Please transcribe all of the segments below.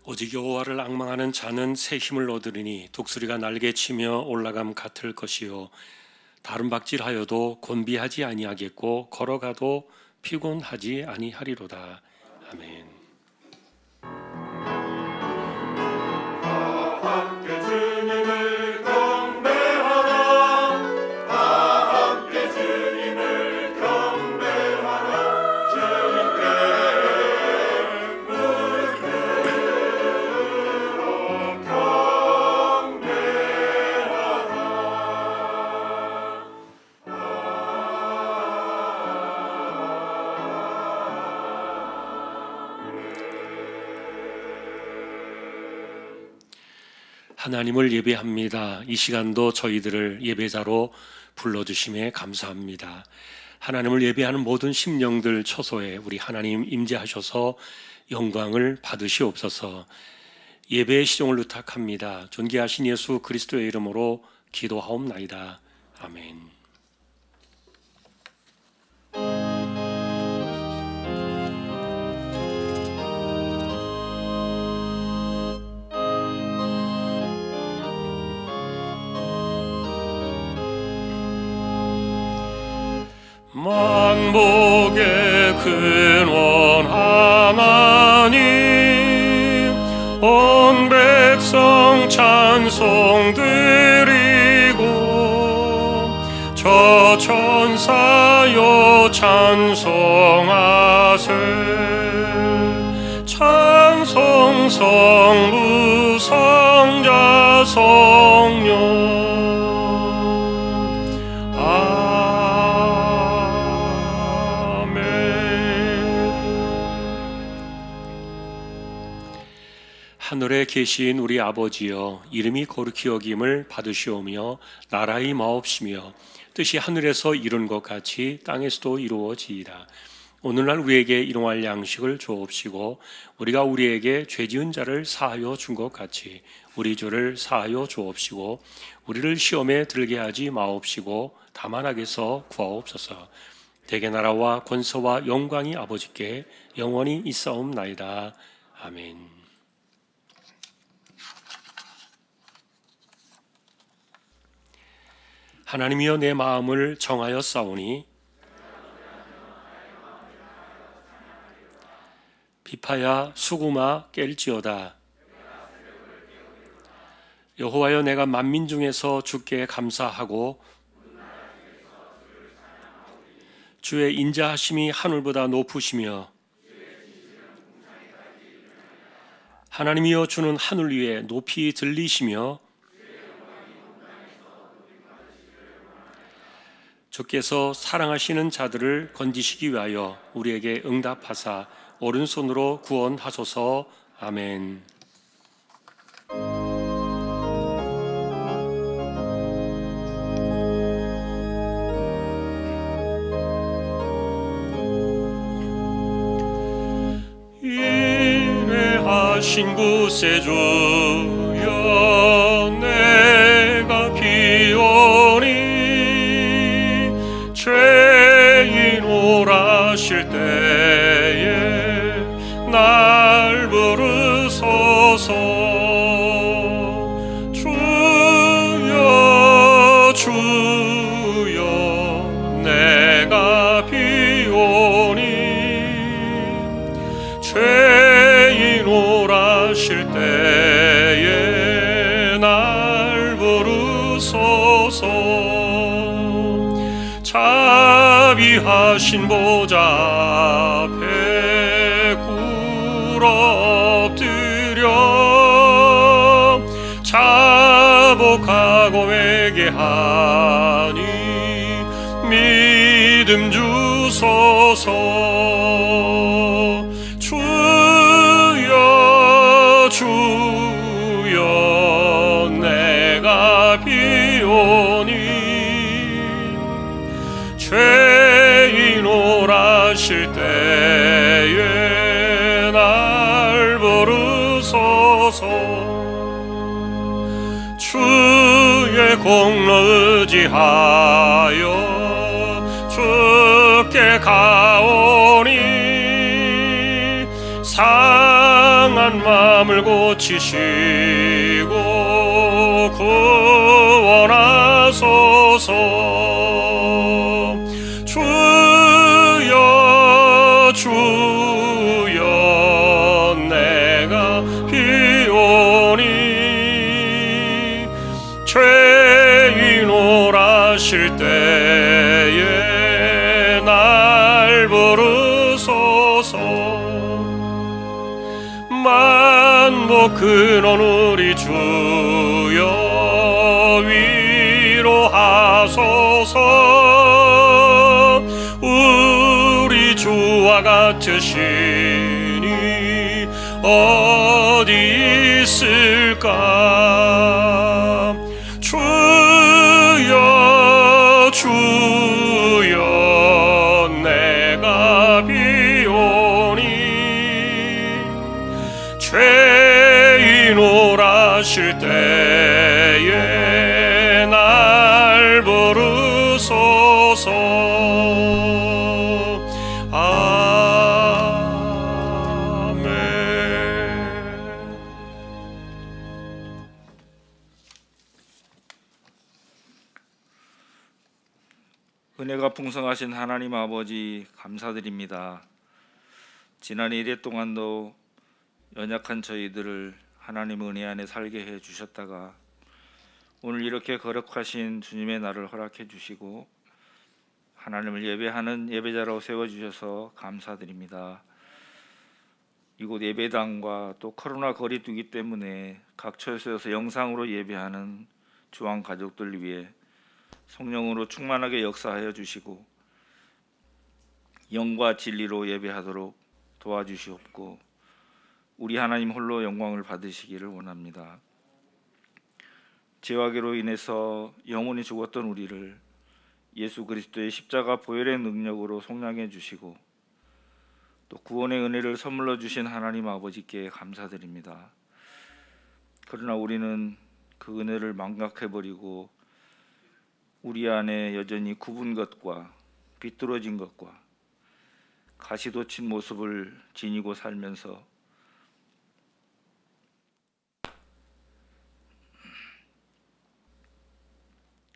오직 여호와를 앙망하는 자는 새 힘을 얻으리니 독수리가 날개치며 올라감 같을 것이요 다른 박질하여도 곤비하지 아니하겠고 걸어가도 피곤하지 아니하리로다. 아멘. 함께 주님을 경배하라. 다 함께 주님을 경배하라. 주님께 무릎으로 하나님을 예배합니다. 이 시간도 저희들을 예배자로 불러주심에 감사합니다. 하나님을 예배하는 모든 심령들 처소에 우리 하나님 임재하셔서 영광을 받으시옵소서. 예배의 시종을 의탁합니다. 존귀하신 예수 그리스도의 이름으로 기도하옵나이다. 아멘. 만복의 근원 하나님, 온 백성 찬송 드리고 저 천사여 찬송하세. 찬송 성부 성자 성령 하늘에 계신 우리 아버지여, 이름이 거룩히 여김을 받으시오며 나라의 마옵시며 뜻이 하늘에서 이룬 것 같이 땅에서도 이루어지이다. 오늘날 우리에게 일용할 양식을 주옵시고 우리가 우리에게 죄지은 자를 사하여 준 것 같이 우리 죄를 사하여 주옵시고 우리를 시험에 들게 하지 마옵시고 다만 악에서 구하옵소서. 대개 나라와 권세와 영광이 아버지께 영원히 있사옵나이다. 아멘. 하나님이여, 내 마음을 정하여 싸우니 비파야 수구마 깰지어다. 여호와여, 내가 만민 중에서 주께 감사하고 주의 인자하심이 하늘보다 높으시며 하나님이여, 주는 하늘 위에 높이 들리시며 주께서 사랑하시는 자들을 건지시기 위하여 우리에게 응답하사 오른손으로 구원하소서. 아멘. 인내하신 구세주여, 내가 비오니 죄인 오라실 때에 날 부르소서. 주여 주여, 내가 비오니 죄인 오라실 때에 날 부르소서. 자비하신 보좌 앞에 꿇어 엎드려 자복하고 회개하니 믿음 주소서. 주여 주여, 내가 비오니 죄인 오라실 때에 날 부르소서. 주의 공로 의지하여 주께 가오니 상한 마음을 병을 고치시고 구원하소서. 주여 주여 내가 비오니 죄인 오라실 때에 날 부르소서. 만복 근원 우리 주여 위로하소서. 우리 주와 같으시니 어디 있을까. 주여 주여 내가 비오니 죄인 오라실 때에 날 부르소서. 아멘. 은혜가 풍성하신 하나님 아버지 감사드립니다. 지난 1회 동안도 연약한 저희들을 하나님 은혜 안에 살게 해 주셨다가 오늘 이렇게 거룩하신 주님의 날을 허락해 주시고 하나님을 예배하는 예배자로 세워주셔서 감사드립니다. 이곳 예배당과 또 코로나 거리두기 때문에 각 처소에서 영상으로 예배하는 주왕 가족들 위해 성령으로 충만하게 역사하여 주시고 영과 진리로 예배하도록 도와주시옵고 우리 하나님 홀로 영광을 받으시기를 원합니다. 죄악으로 인해서 영원히 죽었던 우리를 예수 그리스도의 십자가 보혈의 능력으로 속량해 주시고 또 구원의 은혜를 선물로 주신 하나님 아버지께 감사드립니다. 그러나 우리는 그 은혜를 망각해버리고 우리 안에 여전히 굽은 것과 비뚤어진 것과 가시돋친 모습을 지니고 살면서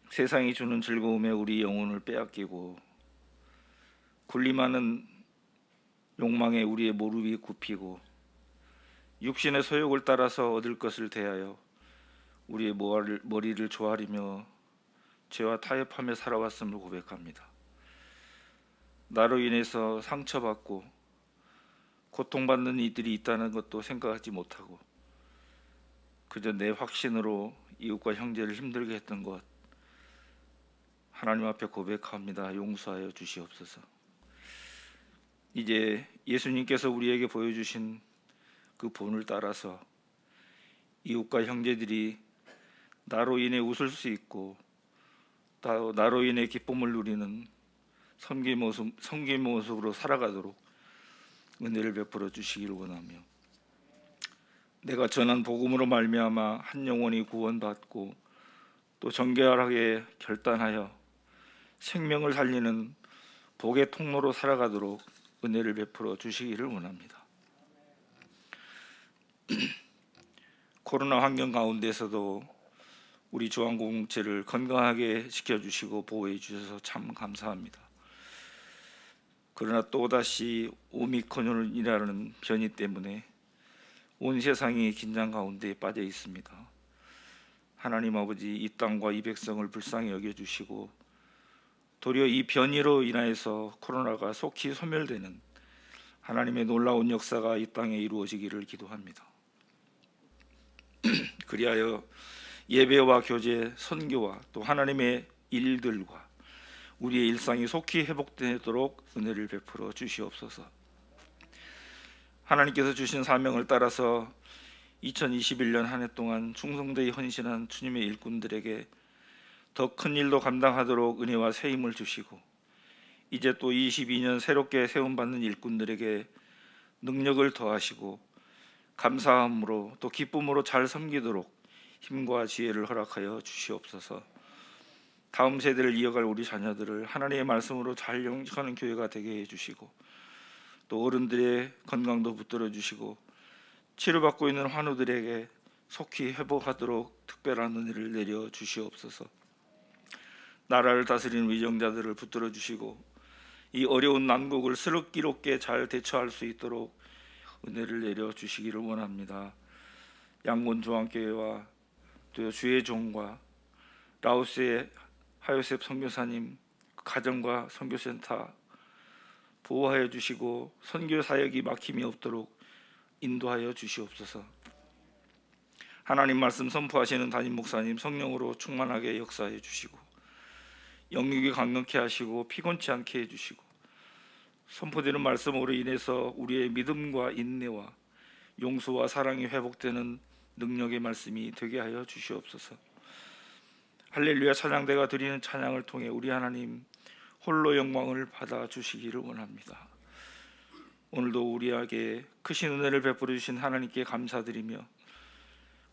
세상이 주는 즐거움에 우리 영혼을 빼앗기고 군림하는 욕망에 우리의 무릎이 굽히고 육신의 소욕을 따라서 얻을 것을 대하여 우리의 머리를 조아리며 죄와 타협하며 살아왔음을 고백합니다. 나로 인해서 상처받고 고통받는 이들이 있다는 것도 생각하지 못하고 그저 내 확신으로 이웃과 형제를 힘들게 했던 것 하나님 앞에 고백합니다. 용서하여 주시옵소서. 이제 예수님께서 우리에게 보여주신 그 본을 따라서 이웃과 형제들이 나로 인해 웃을 수 있고 나로 인해 기쁨을 누리는 섬김 모습으로 살아가도록 은혜를 베풀어 주시기를 원하며 내가 전한 복음으로 말미암아 한 영혼이 구원받고 또 정결하게 결단하여 생명을 살리는 복의 통로로 살아가도록 은혜를 베풀어 주시기를 원합니다. 코로나 환경 가운데서도 우리 주한공동체를 건강하게 지켜주시고 보호해 주셔서 참 감사합니다. 그러나 또다시 오미크론이라는 변이 때문에 온 세상이 긴장 가운데 빠져 있습니다. 하나님 아버지 이 땅과 이 백성을 불쌍히 여겨주시고 도리어 이 변이로 인하여서 코로나가 속히 소멸되는 하나님의 놀라운 역사가 이 땅에 이루어지기를 기도합니다. 그리하여 예배와 교제, 선교와 또 하나님의 일들과 우리의 일상이 속히 회복되도록 은혜를 베풀어 주시옵소서. 하나님께서 주신 사명을 따라서 2021년 한 해 동안 충성되이 헌신한 주님의 일꾼들에게 더 큰 일도 감당하도록 은혜와 새 힘을 주시고 이제 또 22년 새롭게 세움받는 일꾼들에게 능력을 더하시고 감사함으로 또 기쁨으로 잘 섬기도록 힘과 지혜를 허락하여 주시옵소서. 다음 세대를 이어갈 우리 자녀들을 하나님의 말씀으로 잘 영접하는 교회가 되게 해주시고 또 어른들의 건강도 붙들어 주시고 치료받고 있는 환우들에게 속히 회복하도록 특별한 은혜를 내려 주시옵소서. 나라를 다스리는 위정자들을 붙들어 주시고 이 어려운 난국을 슬기롭게 잘 대처할 수 있도록 은혜를 내려 주시기를 원합니다. 양곤 중앙교회와 또 주의 종과 라오스의 하요셉 선교사님 가정과 선교센터 보호하여 주시고 선교 사역이 막힘이 없도록 인도하여 주시옵소서. 하나님 말씀 선포하시는 담임 목사님 성령으로 충만하게 역사해 주시고 영육이 강건케 하시고 피곤치 않게 해주시고 선포되는 말씀으로 인해서 우리의 믿음과 인내와 용서와 사랑이 회복되는 능력의 말씀이 되게 하여 주시옵소서. 할렐루야 찬양대가 드리는 찬양을 통해 우리 하나님 홀로 영광을 받아 주시기를 원합니다. 오늘도 우리에게 크신 은혜를 베풀어 주신 하나님께 감사드리며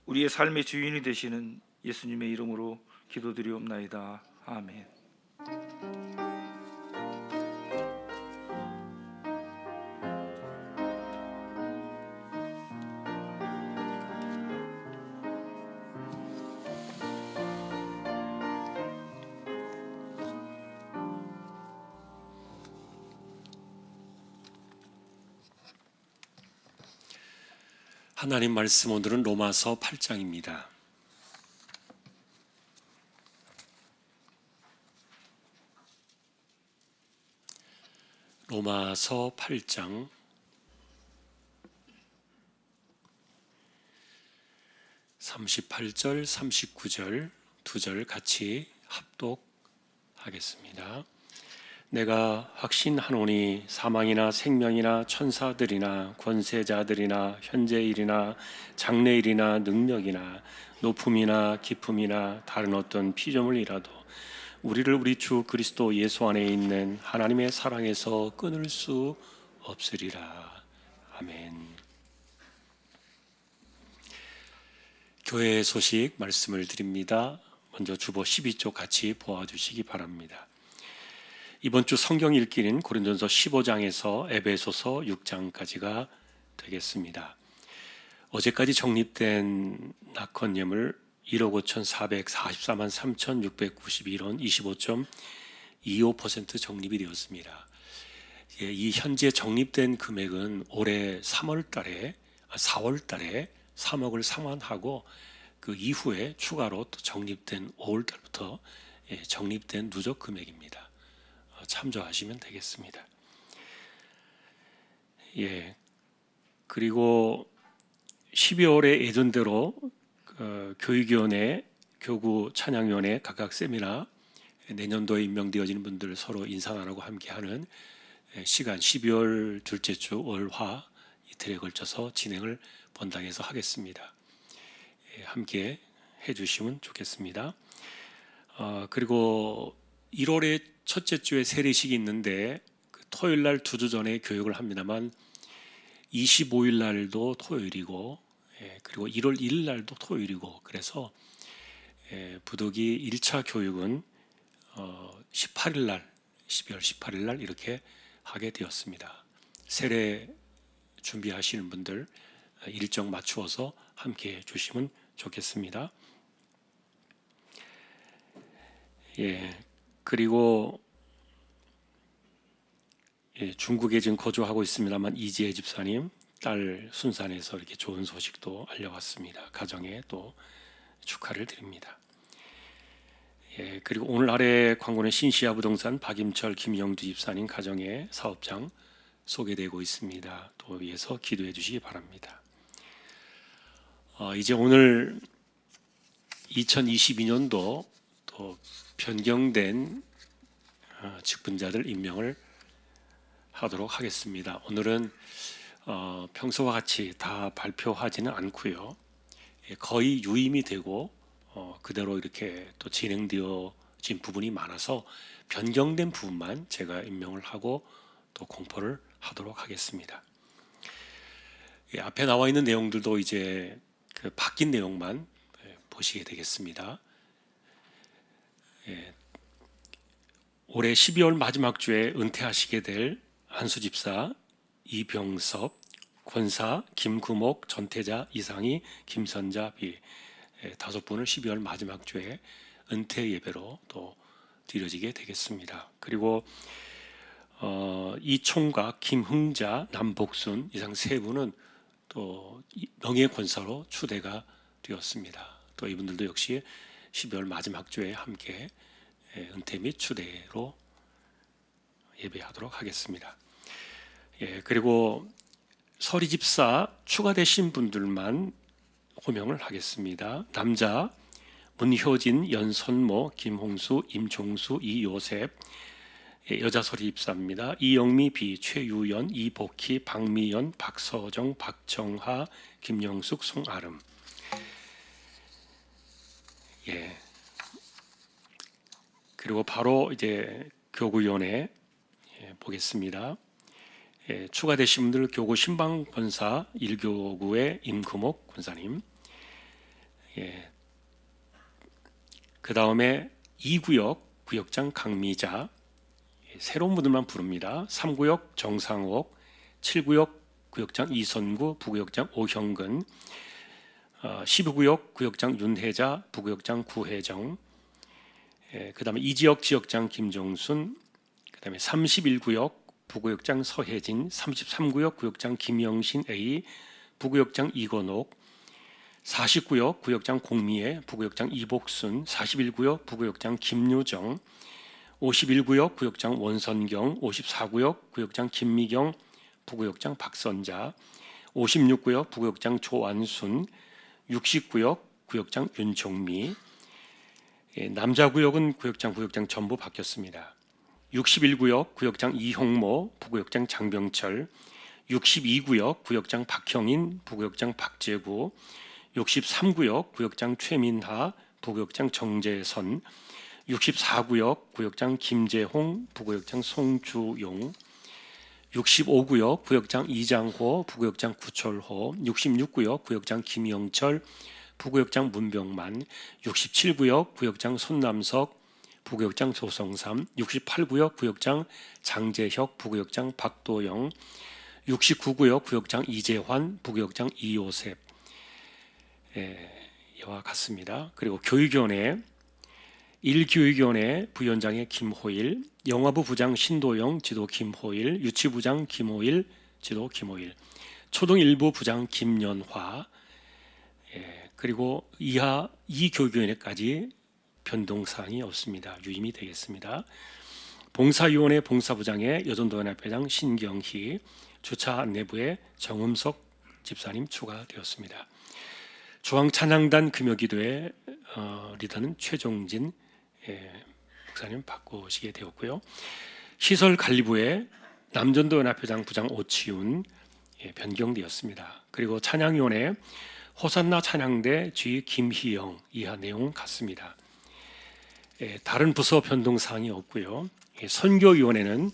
우리의 삶의 주인이 되시는 예수님의 이름으로 기도드리옵나이다. 아멘. 하나님 말씀 오늘은 로마서 8장입니다. 로마서 8장 38절, 39절 두 절 같이 합독하겠습니다. 내가 확신하노니 사망이나 생명이나 천사들이나 권세자들이나 현재일이나 장래일이나 능력이나 높음이나 깊음이나 다른 어떤 피조물이라도 우리를 우리 주 그리스도 예수 안에 있는 하나님의 사랑에서 끊을 수 없으리라. 아멘. 교회 소식 말씀을 드립니다. 먼저 주보 12쪽 같이 보아주시기 바랍니다. 이번 주 성경 읽기는 고린도전서 15장에서 에베소서 6장까지가 되겠습니다. 어제까지 정립된 낙헌 예물 1억 5,444만 3,691원 25.25% 정립이 되었습니다. 이 현재 정립된 금액은 올해 4월 달에 3억을 상환하고 그 이후에 추가로 또 정립된 5월 달부터 정립된 누적 금액입니다. 참조하시면 되겠습니다. 그리고 12월에 예전대로 교육위원회, 교구, 찬양위원회 각각 세미나 내년도에 임명되어지는 분들 서로 인사 나누고 함께하는 시간 12월 둘째 주 월화 이틀에 걸쳐서 진행을 본당에서 하겠습니다. 함께 해주시면 좋겠습니다. 그리고 1월에 첫째 주에 세례식이 있는데 토요일 날 2주 전에 교육을 합니다만 25일 날도 토요일이고 그리고 1월 1일 날도 토요일이고 그래서 부득이 1차 교육은 18일 날 12월 18일 날 이렇게 하게 되었습니다. 세례 준비하시는 분들 일정 맞추어서 함께 해 주시면 좋겠습니다. 그리고 중국에 지금 거주하고 있습니다만 이지혜 집사님 딸 순산에서 이렇게 좋은 소식도 알려왔습니다. 가정에 또 축하를 드립니다. 그리고 오늘 아래 광고는 신시아 부동산 박임철 김영두 집사님 가정의 사업장 소개되고 있습니다. 또 위해서 기도해 주시기 바랍니다. 이제 오늘 2022년도 또 변경된 직분자들 임명을 하도록 하겠습니다. 오늘은 평소와 같이 다 발표하지는 않고요. 거의 유임이 되고 그대로 이렇게 또 진행되어진 부분이 많아서 변경된 부분만 제가 임명을 하고 또 공포를 하도록 하겠습니다. 앞에 나와 있는 내용들도 이제 그 바뀐 내용만 보시게 되겠습니다. 올해 12월 마지막 주에 은퇴하시게 될 한수 집사, 이병섭, 권사, 김구목, 전태자, 이상희, 김선자, 비 5분을 12월 마지막 주에 은퇴 예배로 또 드려지게 되겠습니다. 그리고 이총각, 김흥자, 남복순 이상 3분은 또 명예 권사로 추대가 되었습니다. 또 이분들도 역시 12월 마지막 주에 함께 은퇴 및 추대로 예배하도록 하겠습니다. 그리고 서리 집사 추가되신 분들만 호명을 하겠습니다. 남자 문효진, 연선모, 김홍수, 임종수, 이요셉. 여자 서리 집사입니다. 이영미, 비, 최유연, 이복희, 박미연, 박서정, 박정하, 김영숙, 송아름. 그리고 바로 이제 교구위원회 보겠습니다. 추가되신 분들 교구 신방 권사 1교구의 임금옥 권사님. 그 다음에 2구역 구역장 강미자. 새로운 분들만 부릅니다. 3구역 정상옥, 7구역 구역장 이선구, 부구역장 오형근, 12구역 구역장 윤혜자, 부구역장 구혜정, 그 다음에 이지역 지역장 김종순, 그 다음에 31구역 부구역장 서혜진, 33구역 구역장 김영신 A, 부구역장 이건옥, 49구역 구역장 공미애, 부구역장 이복순, 41구역 부구역장 김유정, 51구역 구역장 원선경, 54구역 구역장 김미경, 부구역장 박선자, 56구역 부구역장 조안순, 60구역 구역장 윤종미. 남자 구역은 구역장 전부 바뀌었습니다. 61구역 구역장 이형모, 부구역장 장병철, 62구역 구역장 박형인, 부구역장 박재구, 63구역 구역장 최민하, 부구역장 정재선, 64구역 구역장 김재홍, 부구역장 송주용, 65구역 구역장 이장호, 부구역장 구철호, 66구역 구역장 김영철, 부구역장 문병만, 67구역 구역장 손남석, 부구역장 조성삼, 68구역 구역장 장재혁, 부구역장 박도영, 69구역 구역장 이재환, 부구역장 이요셉. 이와 같습니다. 그리고 교육위원회 1교육위원회 부위원장의 김호일, 영화부 부장 신도영, 지도 김호일, 유치부장 김호일, 지도 김호일, 초등 1부 부장 김연화. 그리고 이하 2교육위원회까지 변동사항이 없습니다. 유임이 되겠습니다. 봉사위원회 봉사부장의 여전도연합회장 신경희, 주차 안내부의 정음석 집사님 추가되었습니다. 중앙찬양단 금요기도회 리더는 최종진 목사님 바꾸시게 되었고요. 시설관리부의 남전도연합회장 부장 오치훈 변경되었습니다. 그리고 찬양위원회 호산나 찬양대 쥐 김희영 이하 내용은 같습니다. 다른 부서 변동사항이 없고요. 선교위원회는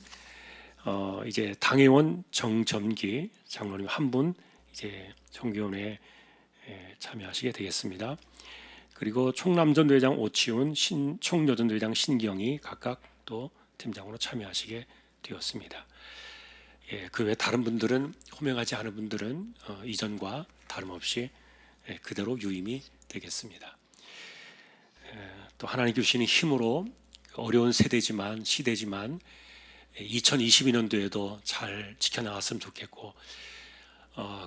이제 당회원 정점기 장로님 한 분 이제 선교위원회에 참여하시게 되겠습니다. 그리고 총남전도회장 오치훈, 총여전도회장 신경이 각각 또 팀장으로 참여하시게 되었습니다. 그 외 다른 분들은 호명하지 않은 분들은 이전과 다름없이 그대로 유임이 되겠습니다. 또 하나님 주시는 힘으로 어려운 시대지만 2022년도에도 잘 지켜나갔으면 좋겠고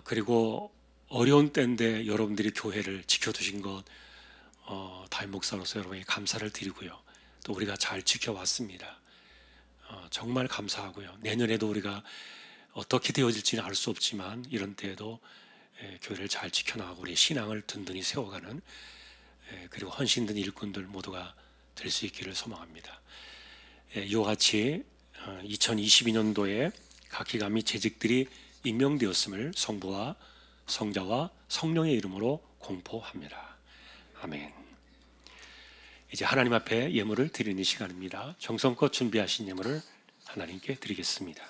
그리고 어려운 때인데 여러분들이 교회를 지켜두신 것 담임 목사로서 여러분에게 감사를 드리고요. 또 우리가 잘 지켜왔습니다. 정말 감사하고요. 내년에도 우리가 어떻게 되어질지는 알 수 없지만 이런 때에도 교회를 잘 지켜나가고 우리 신앙을 든든히 세워가는 그리고 헌신된 일꾼들 모두가 될 수 있기를 소망합니다. 이와 같이 2022년도에 각 기관 및 재직들이 임명되었음을 성부와 성자와 성령의 이름으로 공포합니다. 아멘. 이제 하나님 앞에 예물을 드리는 시간입니다. 정성껏 준비하신 예물을 하나님께 드리겠습니다.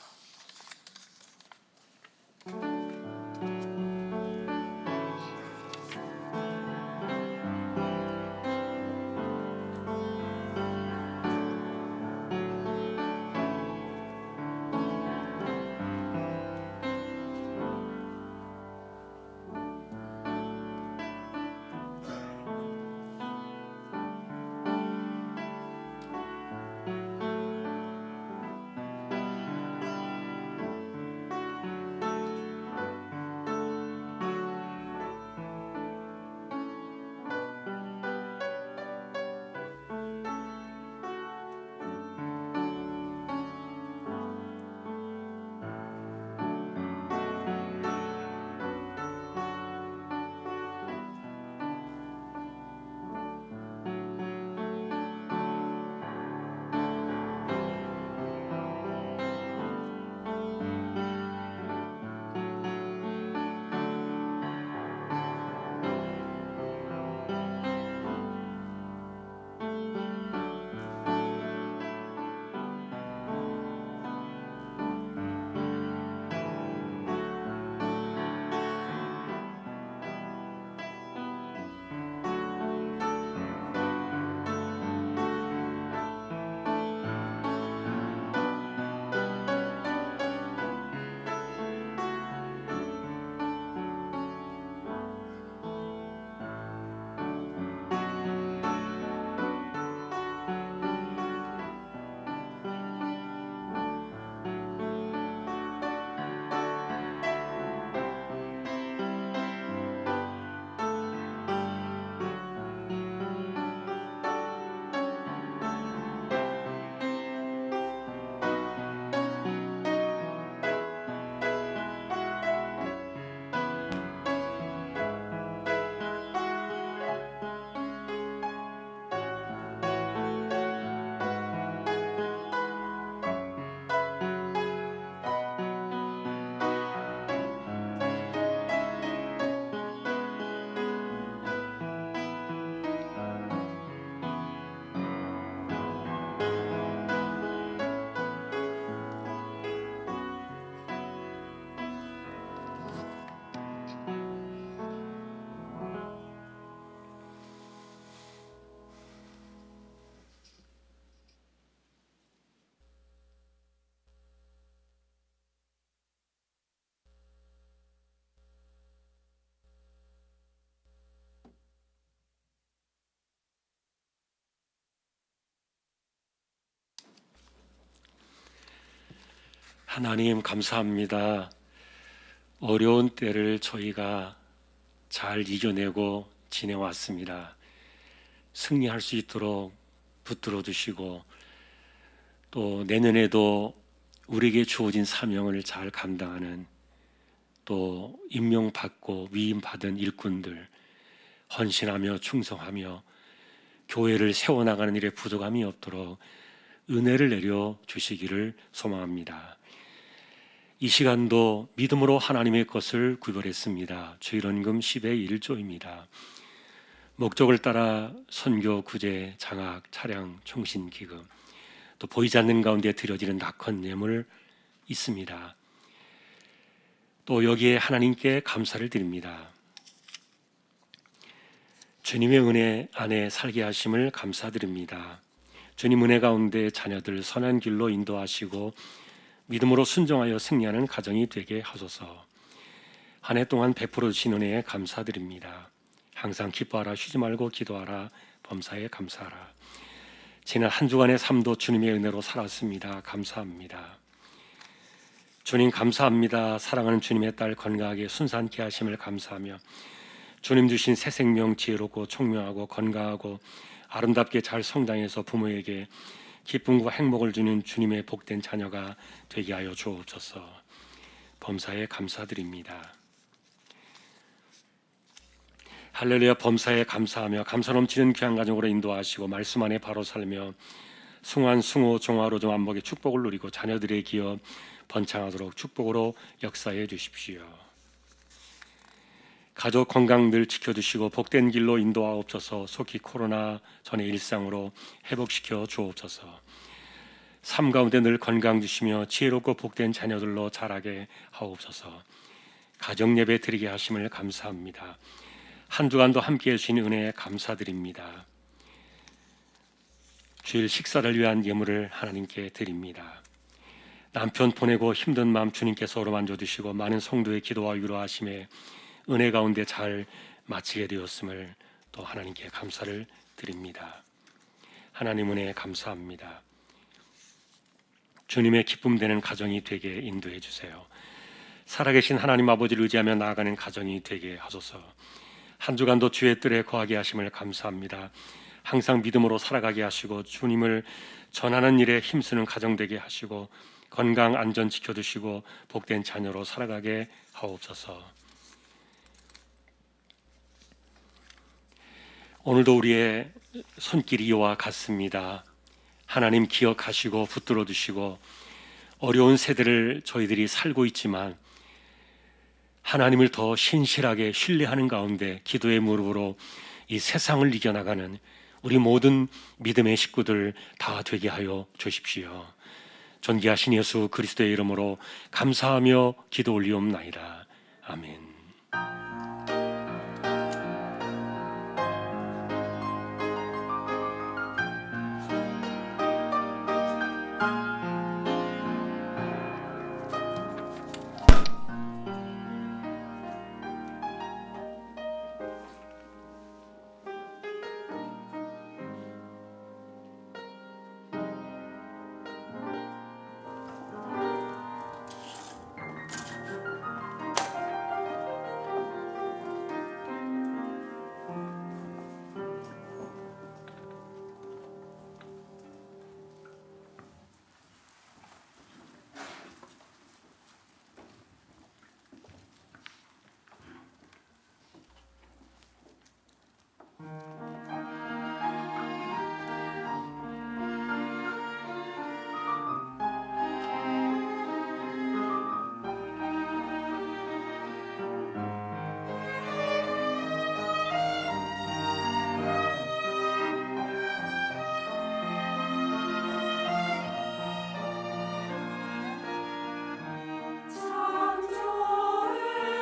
하나님 감사합니다. 어려운 때를 저희가 잘 이겨내고 지내왔습니다. 승리할 수 있도록 붙들어 주시고 또 내년에도 우리에게 주어진 사명을 잘 감당하는 또 임명받고 위임받은 일꾼들 헌신하며 충성하며 교회를 세워나가는 일에 부족함이 없도록 은혜를 내려 주시기를 소망합니다. 이 시간도 믿음으로 하나님의 것을 구별했습니다. 주일원금 10의 1조입니다. 목적을 따라 선교, 구제, 장학, 차량, 총신, 기금 또 보이지 않는 가운데 드려지는 낙헌 예물 있습니다. 또 여기에 하나님께 감사를 드립니다. 주님의 은혜 안에 살게 하심을 감사드립니다. 주님 은혜 가운데 자녀들 선한 길로 인도하시고 믿음으로 순종하여 승리하는 가정이 되게 하소서. 한 해 동안 베풀어 주신 은혜에 감사드립니다. 항상 기뻐하라, 쉬지 말고 기도하라, 범사에 감사하라. 지난 한 주간의 삶도 주님의 은혜로 살았습니다. 감사합니다. 주님 감사합니다. 사랑하는 주님의 딸 건강하게 순산케 하심을 감사하며 주님 주신 새 생명 지혜롭고 총명하고 건강하고 아름답게 잘 성장해서 부모에게 기쁨과 행복을 주는 주님의 복된 자녀가 되게 하여 주옵소서. 범사에 감사드립니다. 할렐루야. 범사에 감사하며 감사 넘치는 귀한 가정으로 인도하시고 말씀 안에 바로 살며 숭한 숭호 종화로 좀 안복의 축복을 누리고 자녀들의 기업 번창하도록 축복으로 역사해 주십시오. 가족 건강 늘 지켜주시고 복된 길로 인도하옵소서. 속히 코로나 전의 일상으로 회복시켜 주옵소서. 삶 가운데 늘 건강 주시며 지혜롭고 복된 자녀들로 자라게 하옵소서. 가정 예배 드리게 하심을 감사합니다. 한 주간도 함께해 주신 은혜에 감사드립니다. 주일 식사를 위한 예물을 하나님께 드립니다. 남편 보내고 힘든 마음 주님께서 어루만져 주시고 많은 성도의 기도와 위로하심에 은혜 가운데 잘 마치게 되었음을 또 하나님께 감사를 드립니다. 하나님 은혜에 감사합니다. 주님의 기쁨 되는 가정이 되게 인도해 주세요. 살아계신 하나님 아버지를 의지하며 나아가는 가정이 되게 하소서. 한 주간도 주의 뜰에 거하게 하심을 감사합니다. 항상 믿음으로 살아가게 하시고 주님을 전하는 일에 힘쓰는 가정 되게 하시고 건강 안전 지켜주시고 복된 자녀로 살아가게 하옵소서. 오늘도 우리의 손길이 이와 같습니다. 하나님 기억하시고 붙들어 주시고 어려운 세대를 저희들이 살고 있지만 하나님을 더 신실하게 신뢰하는 가운데 기도의 무릎으로 이 세상을 이겨나가는 우리 모든 믿음의 식구들 다 되게 하여 주십시오. 존귀하신 예수 그리스도의 이름으로 감사하며 기도 올리옵나이다. 아멘.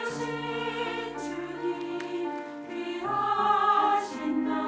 창조주신 주님 귀하신 날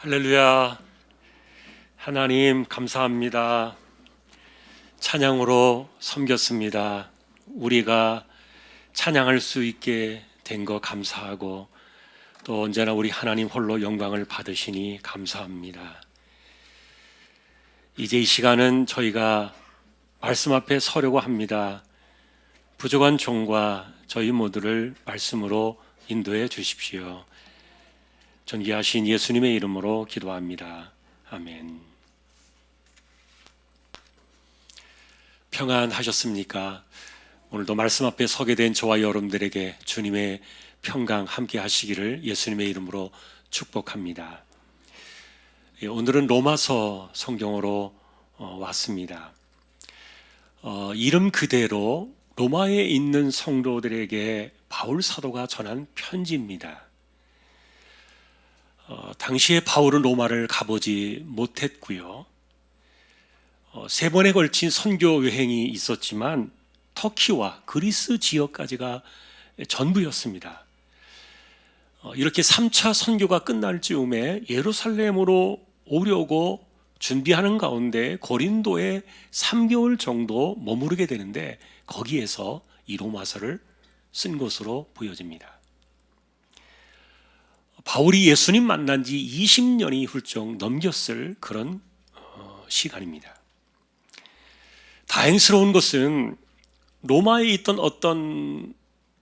할렐루야. 하나님 감사합니다. 찬양으로 섬겼습니다. 우리가 찬양할 수 있게 된 거 감사하고 또 언제나 우리 하나님 홀로 영광을 받으시니 감사합니다. 이제 이 시간은 저희가 말씀 앞에 서려고 합니다. 부족한 종과 저희 모두를 말씀으로 인도해 주십시오. 존귀하신 예수님의 이름으로 기도합니다. 아멘. 평안하셨습니까? 오늘도 말씀 앞에 서게 된 저와 여러분들에게 주님의 평강 함께 하시기를 예수님의 이름으로 축복합니다. 오늘은 로마서 성경으로 왔습니다. 이름 그대로 로마에 있는 성도들에게 바울 사도가 전한 편지입니다. 당시에 바울은 로마를 가보지 못했고요. 3번에 걸친 선교 여행이 있었지만 터키와 그리스 지역까지가 전부였습니다. 이렇게 3차 선교가 끝날 즈음에 예루살렘으로 오려고 준비하는 가운데 고린도에 3개월 정도 머무르게 되는데 거기에서 이 로마서를 쓴 것으로 보여집니다. 바울이 예수님 만난 지 20년이 훌쩍 넘겼을 그런 시간입니다. 다행스러운 것은 로마에 있던 어떤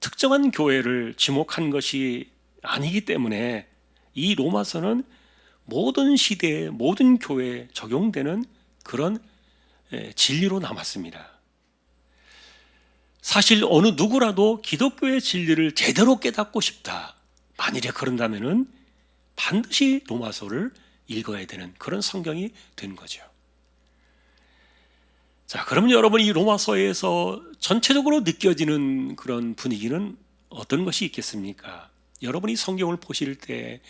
특정한 교회를 지목한 것이 아니기 때문에 이 로마서는 모든 시대에 모든 교회에 적용되는 그런 진리로 남았습니다. 사실 어느 누구라도 기독교의 진리를 제대로 깨닫고 싶다. 만일에 그런다면은 반드시 로마서를 읽어야 되는 그런 성경이 된 거죠. 자, 그러면 여러분 이 로마서에서 전체적으로 느껴지는 그런 분위기는 어떤 것이 있겠습니까? 여러분이 성경을 보실 때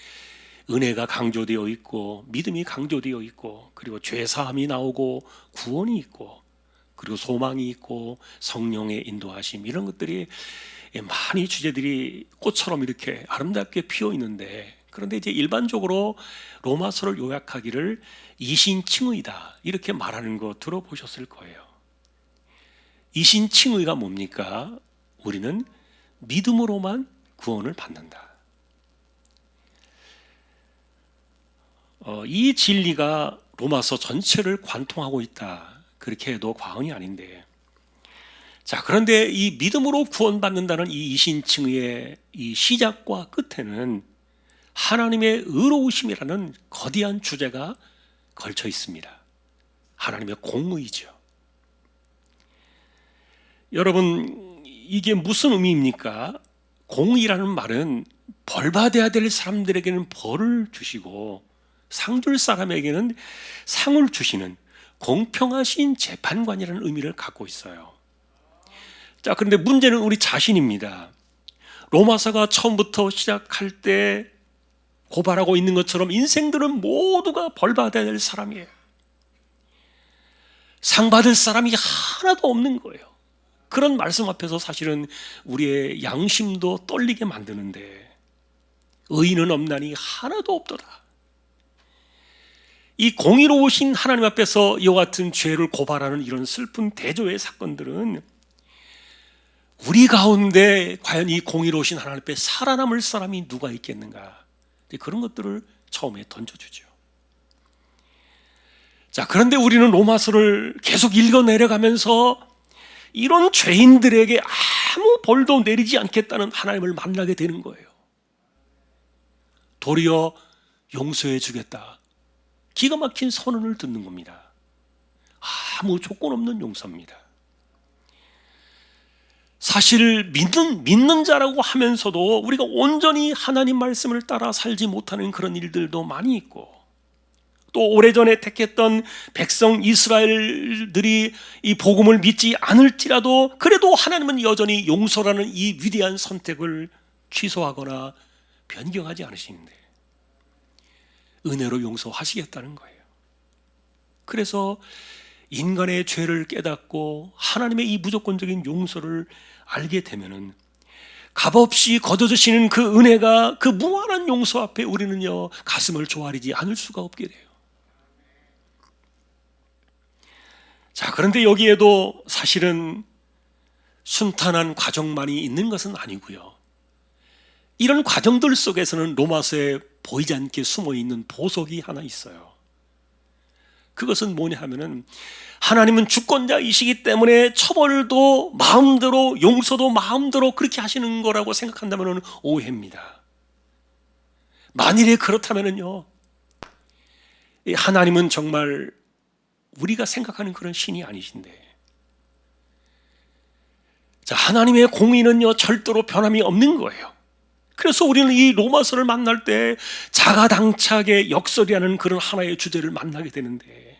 은혜가 강조되어 있고 믿음이 강조되어 있고 그리고 죄사함이 나오고 구원이 있고 그리고 소망이 있고 성령의 인도하심 이런 것들이 많이 주제들이 꽃처럼 이렇게 아름답게 피어 있는데 그런데 이제 일반적으로 로마서를 요약하기를 이신칭의다 이렇게 말하는 거 들어보셨을 거예요. 이신칭의가 뭡니까? 우리는 믿음으로만 구원을 받는다. 이 진리가 로마서 전체를 관통하고 있다. 그렇게 해도 과언이 아닌데 자, 그런데 이 믿음으로 구원받는다는 이 이신칭의의 이 시작과 끝에는 하나님의 의로우심이라는 거대한 주제가 걸쳐 있습니다. 하나님의 공의죠. 여러분, 이게 무슨 의미입니까? 공의라는 말은 벌 받아야 될 사람들에게는 벌을 주시고 상 줄 사람에게는 상을 주시는 공평하신 재판관이라는 의미를 갖고 있어요. 자, 그런데 문제는 우리 자신입니다. 로마서가 처음부터 시작할 때 고발하고 있는 것처럼 인생들은 모두가 벌 받아야 될 사람이에요. 상 받을 사람이 하나도 없는 거예요. 그런 말씀 앞에서 사실은 우리의 양심도 떨리게 만드는데 의인은 없나니 하나도 없도다. 이 공의로우신 하나님 앞에서 이와 같은 죄를 고발하는 이런 슬픈 대조의 사건들은 우리 가운데 과연 이 공의로우신 하나님 앞에 살아남을 사람이 누가 있겠는가? 그런 것들을 처음에 던져주죠. 자, 그런데 우리는 로마서를 계속 읽어 내려가면서 이런 죄인들에게 아무 벌도 내리지 않겠다는 하나님을 만나게 되는 거예요. 도리어 용서해 주겠다. 기가 막힌 선언을 듣는 겁니다. 아무 조건 없는 용서입니다. 사실 믿는 자라고 하면서도 우리가 온전히 하나님 말씀을 따라 살지 못하는 그런 일들도 많이 있고 또 오래전에 택했던 백성 이스라엘들이 이 복음을 믿지 않을지라도 그래도 하나님은 여전히 용서라는 이 위대한 선택을 취소하거나 변경하지 않으시는데 은혜로 용서하시겠다는 거예요. 그래서 인간의 죄를 깨닫고 하나님의 이 무조건적인 용서를 알게 되면은 값없이 거둬주시는 그 은혜가, 그 무한한 용서 앞에 우리는요 가슴을 조아리지 않을 수가 없게 돼요. 자, 그런데 여기에도 사실은 순탄한 과정만이 있는 것은 아니고요, 이런 과정들 속에서는 로마서에 보이지 않게 숨어있는 보석이 하나 있어요. 그것은 뭐냐 하면은, 하나님은 주권자이시기 때문에 처벌도 마음대로, 용서도 마음대로 그렇게 하시는 거라고 생각한다면 오해입니다. 만일에 그렇다면요, 하나님은 정말 우리가 생각하는 그런 신이 아니신데, 자, 하나님의 공의는요 절대로 변함이 없는 거예요. 그래서 우리는 이 로마서를 만날 때 자가당착의 역설이라는 그런 하나의 주제를 만나게 되는데,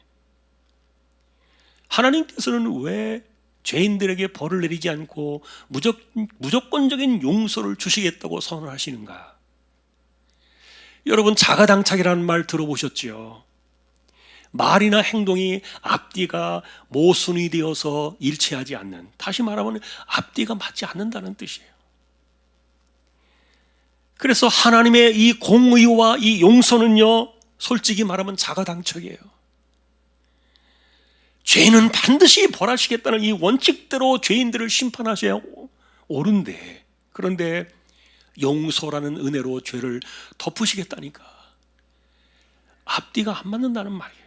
하나님께서는 왜 죄인들에게 벌을 내리지 않고 무조건적인 용서를 주시겠다고 선언하시는가? 여러분, 자가당착이라는 말 들어보셨죠? 말이나 행동이 앞뒤가 모순이 되어서 일치하지 않는, 다시 말하면 앞뒤가 맞지 않는다는 뜻이에요. 그래서 하나님의 이 공의와 이 용서는요 솔직히 말하면 자가당착이에요. 죄는 반드시 벌하시겠다는 이 원칙대로 죄인들을 심판하셔야 옳은데, 그런데 용서라는 은혜로 죄를 덮으시겠다니까 앞뒤가 안 맞는다는 말이에요.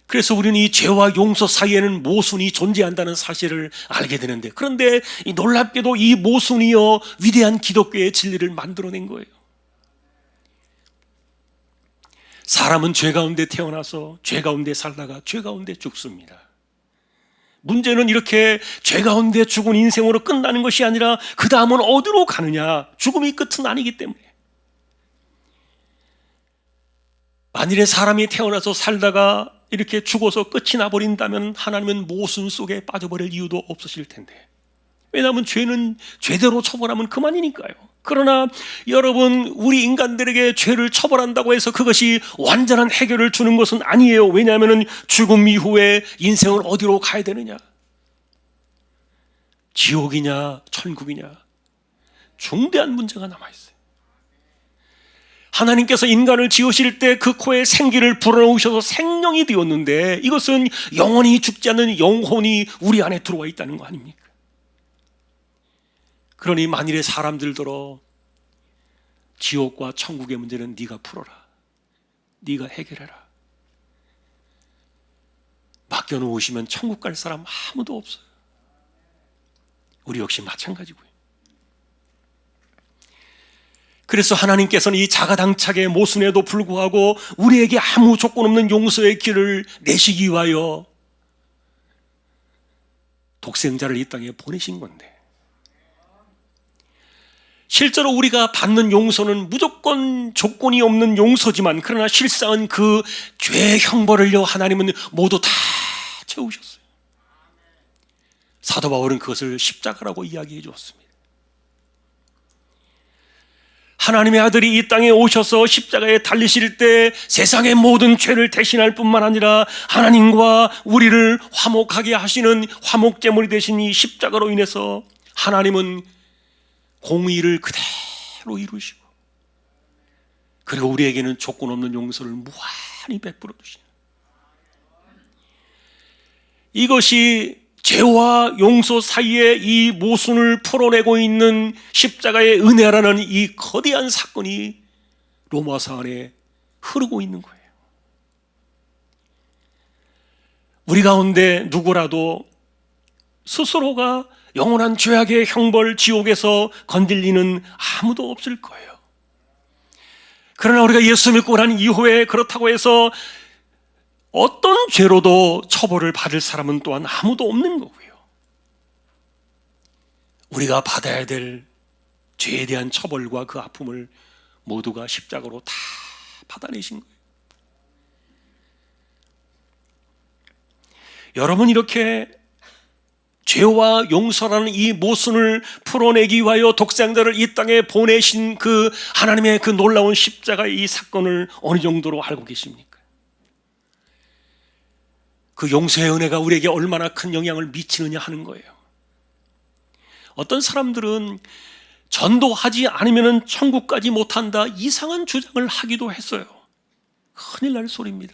그래서 우리는 이 죄와 용서 사이에는 모순이 존재한다는 사실을 알게 되는데, 그런데 이 놀랍게도 이 모순이요 위대한 기독교의 진리를 만들어낸 거예요. 사람은 죄 가운데 태어나서 죄 가운데 살다가 죄 가운데 죽습니다. 문제는 이렇게 죄 가운데 죽은 인생으로 끝나는 것이 아니라 그 다음은 어디로 가느냐, 죽음이 끝은 아니기 때문에. 만일에 사람이 태어나서 살다가 이렇게 죽어서 끝이 나버린다면 하나님은 모순 속에 빠져버릴 이유도 없으실 텐데, 왜냐하면 죄는 죄대로 처벌하면 그만이니까요. 그러나 여러분, 우리 인간들에게 죄를 처벌한다고 해서 그것이 완전한 해결을 주는 것은 아니에요. 왜냐하면 죽음 이후에 인생은 어디로 가야 되느냐, 지옥이냐 천국이냐, 중대한 문제가 남아있어요. 하나님께서 인간을 지으실 때 그 코에 생기를 불어넣으셔서 생명이 되었는데, 이것은 영원히 죽지 않는 영혼이 우리 안에 들어와 있다는 거 아닙니까? 그러니 만일에 사람들더러 지옥과 천국의 문제는 네가 풀어라, 네가 해결해라, 맡겨놓으시면 천국 갈 사람 아무도 없어요. 우리 역시 마찬가지고요. 그래서 하나님께서는 이 자가당착의 모순에도 불구하고 우리에게 아무 조건 없는 용서의 길을 내시기 위하여 독생자를 이 땅에 보내신 건데, 실제로 우리가 받는 용서는 무조건 조건이 없는 용서지만, 그러나 실상은 그 죄의 형벌을요 하나님은 모두 다 채우셨어요. 사도 바울은 그것을 십자가라고 이야기해 주었습니다. 하나님의 아들이 이 땅에 오셔서 십자가에 달리실 때 세상의 모든 죄를 대신할 뿐만 아니라 하나님과 우리를 화목하게 하시는 화목제물이 되신 이 십자가로 인해서 하나님은 공의를 그대로 이루시고, 그리고 우리에게는 조건 없는 용서를 무한히 베풀어 주시는, 이것이 죄와 용서 사이에 이 모순을 풀어내고 있는 십자가의 은혜라는 이 거대한 사건이 로마서 안에 흐르고 있는 거예요. 우리 가운데 누구라도 스스로가 영원한 죄악의 형벌 지옥에서 건들리는 아무도 없을 거예요. 그러나 우리가 예수 믿고 난 이후에 그렇다고 해서 어떤 죄로도 처벌을 받을 사람은 또한 아무도 없는 거고요. 우리가 받아야 될 죄에 대한 처벌과 그 아픔을 모두가 십자가로 다 받아내신 거예요. 여러분, 이렇게 죄와 용서라는 이 모순을 풀어내기 위하여 독생자를 이 땅에 보내신 그 하나님의 그 놀라운 십자가의 이 사건을 어느 정도로 알고 계십니까? 그 용서의 은혜가 우리에게 얼마나 큰 영향을 미치느냐 하는 거예요. 어떤 사람들은 전도하지 않으면 천국까지 못한다, 이상한 주장을 하기도 했어요. 큰일 날 소리입니다.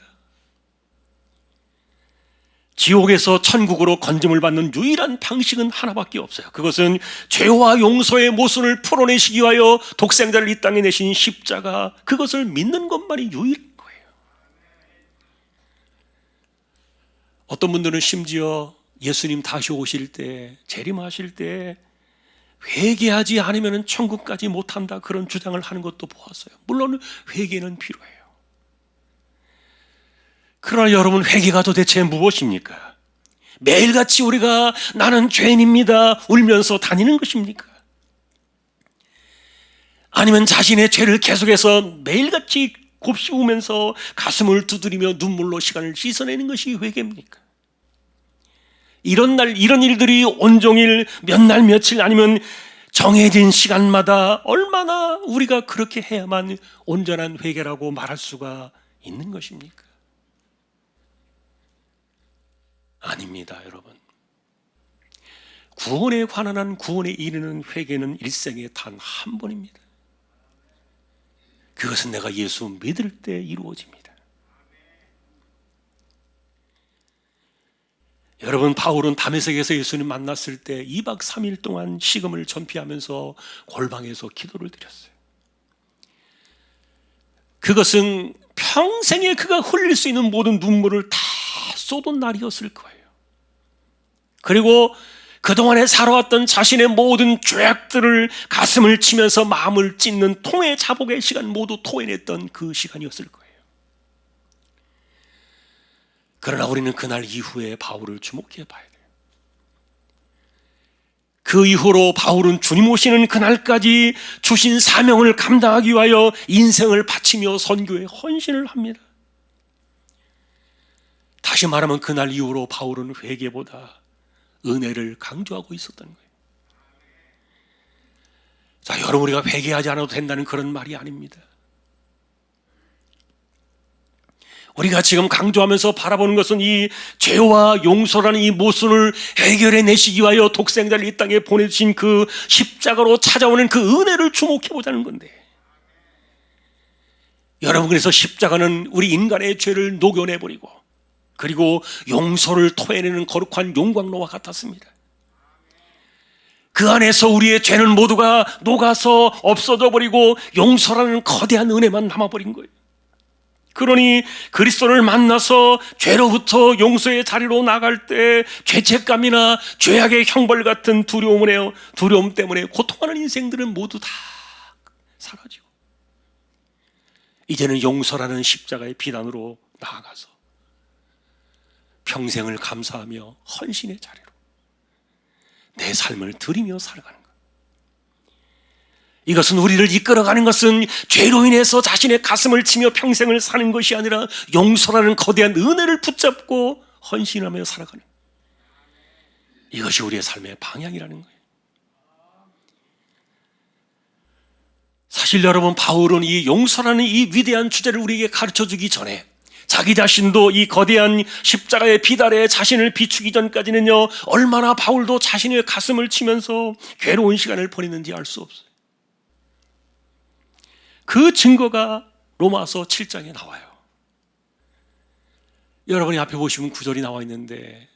지옥에서 천국으로 건짐을 받는 유일한 방식은 하나밖에 없어요. 그것은 죄와 용서의 모순을 풀어내시기 위하여 독생자를 이 땅에 내신 십자가, 그것을 믿는 것만이 유일한 거예요. 어떤 분들은 심지어 예수님 다시 오실 때, 재림하실 때 회개하지 않으면 천국까지 못한다, 그런 주장을 하는 것도 보았어요. 물론 회개는 필요해요. 그러나 여러분, 회개가 도대체 무엇입니까? 매일같이 우리가 나는 죄인입니다 울면서 다니는 것입니까? 아니면 자신의 죄를 계속해서 매일같이 곱씹으면서 가슴을 두드리며 눈물로 시간을 씻어내는 것이 회개입니까? 이런 일들이 온종일 몇 날 며칠 아니면 정해진 시간마다 얼마나 우리가 그렇게 해야만 온전한 회개라고 말할 수가 있는 것입니까? 아닙니다, 여러분. 구원에 관한 한, 구원에 이르는 회개는 일생에 단 한 번입니다. 그것은 내가 예수 믿을 때 이루어집니다. 여러분, 바울은 다메섹에서 예수님 만났을 때 2박 3일 동안 식음을 전폐하면서 골방에서 기도를 드렸어요. 그것은 평생에 그가 흘릴 수 있는 모든 눈물을 다 쏟은 날이었을 거예요. 그리고 그동안에 살아왔던 자신의 모든 죄악들을 가슴을 치면서 마음을 찢는 통의 자복의 시간 모두 토해냈던 그 시간이었을 거예요. 그러나 우리는 그날 이후에 바울을 주목해 봐야 돼요. 그 이후로 바울은 주님 오시는 그날까지 주신 사명을 감당하기 위하여 인생을 바치며 선교에 헌신을 합니다. 다시 말하면 그날 이후로 바울은 회개보다 은혜를 강조하고 있었던 거예요. 자, 여러분, 우리가 회개하지 않아도 된다는 그런 말이 아닙니다. 우리가 지금 강조하면서 바라보는 것은 이 죄와 용서라는 이 모순을 해결해 내시기 위하여 독생자를 이 땅에 보내주신 그 십자가로 찾아오는 그 은혜를 주목해 보자는 건데, 여러분, 그래서 십자가는 우리 인간의 죄를 녹여내버리고 그리고 용서를 토해내는 거룩한 용광로와 같았습니다. 그 안에서 우리의 죄는 모두가 녹아서 없어져 버리고 용서라는 거대한 은혜만 남아버린 거예요. 그러니 그리스도를 만나서 죄로부터 용서의 자리로 나갈 때 죄책감이나 죄악의 형벌 같은 두려움 때문에 고통하는 인생들은 모두 다 사라지고, 이제는 용서라는 십자가의 비단으로 나아가서 평생을 감사하며 헌신의 자리로 내 삶을 드리며 살아가는 것. 이것은 우리를 이끌어가는 것은 죄로 인해서 자신의 가슴을 치며 평생을 사는 것이 아니라 용서라는 거대한 은혜를 붙잡고 헌신하며 살아가는 것. 이것이 우리의 삶의 방향이라는 거예요. 사실 여러분, 바울은 이 용서라는 이 위대한 주제를 우리에게 가르쳐주기 전에 자기 자신도 이 거대한 십자가의 비달에 자신을 비추기 전까지는요, 얼마나 바울도 자신의 가슴을 치면서 괴로운 시간을 보냈는지 알 수 없어요. 그 증거가 로마서 7장에 나와요. 여러분이 앞에 보시면 구절이 나와 있는데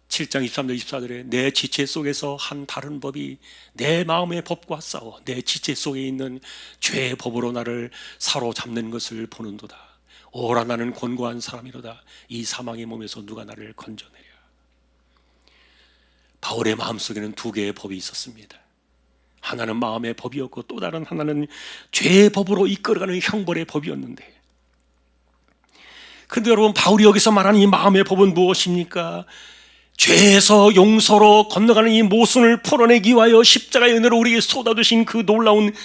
7장 23절 24절에 내 지체 속에서 한 다른 법이 내 마음의 법과 싸워 내 지체 속에 있는 죄의 법으로 나를 사로잡는 것을 보는도다. 오라, 나는 곤고한 사람이로다. 이 사망의 몸에서 누가 나를 건져내랴. 바울의 마음속에는 두 개의 법이 있었습니다. 하나는 마음의 법이었고 또 다른 하나는 죄의 법으로 이끌어가는 형벌의 법이었는데, 그런데 여러분, 바울이 여기서 말하는 이 마음의 법은 무엇입니까? 죄에서 용서로 건너가는 이 모순을 풀어내기 위하여 십자가의 은혜로 우리에게 쏟아주신 그 놀라운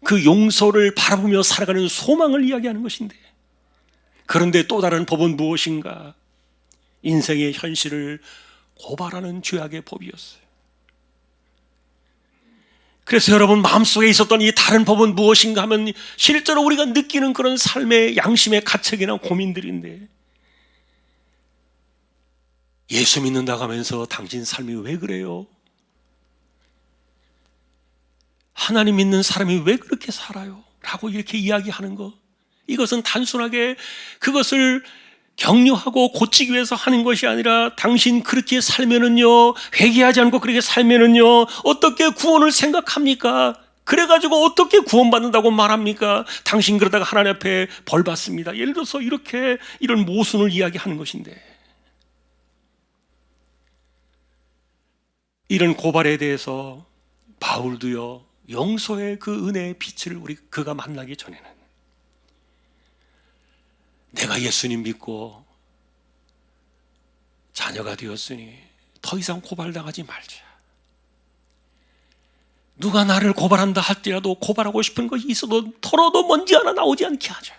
그 용서를 바라보며 살아가는 소망을 이야기하는 것인데, 그런데 또 다른 법은 무엇인가? 인생의 현실을 고발하는 죄악의 법이었어요. 그래서 여러분, 마음속에 있었던 이 다른 법은 무엇인가 하면 실제로 우리가 느끼는 그런 삶의 양심의 가책이나 고민들인데, 예수 믿는다고 하면서 당신 삶이 왜 그래요? 하나님 믿는 사람이 왜 그렇게 살아요? 라고 이렇게 이야기하는 거, 이것은 단순하게 그것을 격려하고 고치기 위해서 하는 것이 아니라 당신 그렇게 살면은요, 회개하지 않고 그렇게 살면은요, 어떻게 구원을 생각합니까? 그래가지고 어떻게 구원받는다고 말합니까? 당신 그러다가 하나님 앞에 벌 받습니다. 예를 들어서 이렇게 이런 모순을 이야기하는 것인데, 이런 고발에 대해서 바울도요, 용서의 그 은혜의 빛을 그가 만나기 전에는 내가 예수님 믿고 자녀가 되었으니 더 이상 고발당하지 말자. 누가 나를 고발한다 할지라도 고발하고 싶은 것이 있어도 털어도 먼지 하나 나오지 않게 하자.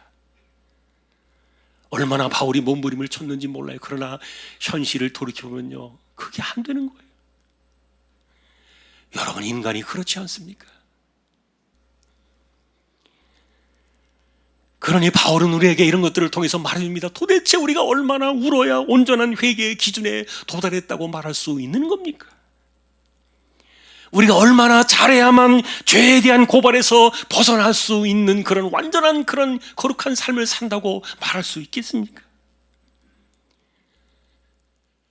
얼마나 바울이 몸부림을 쳤는지 몰라요. 그러나 현실을 돌이켜보면요, 그게 안 되는 거예요. 여러분, 인간이 그렇지 않습니까? 그러니 바울은 우리에게 이런 것들을 통해서 말해줍니다. 도대체 우리가 얼마나 울어야 온전한 회개의 기준에 도달했다고 말할 수 있는 겁니까? 우리가 얼마나 잘해야만 죄에 대한 고발에서 벗어날 수 있는 그런 완전한 그런 거룩한 삶을 산다고 말할 수 있겠습니까?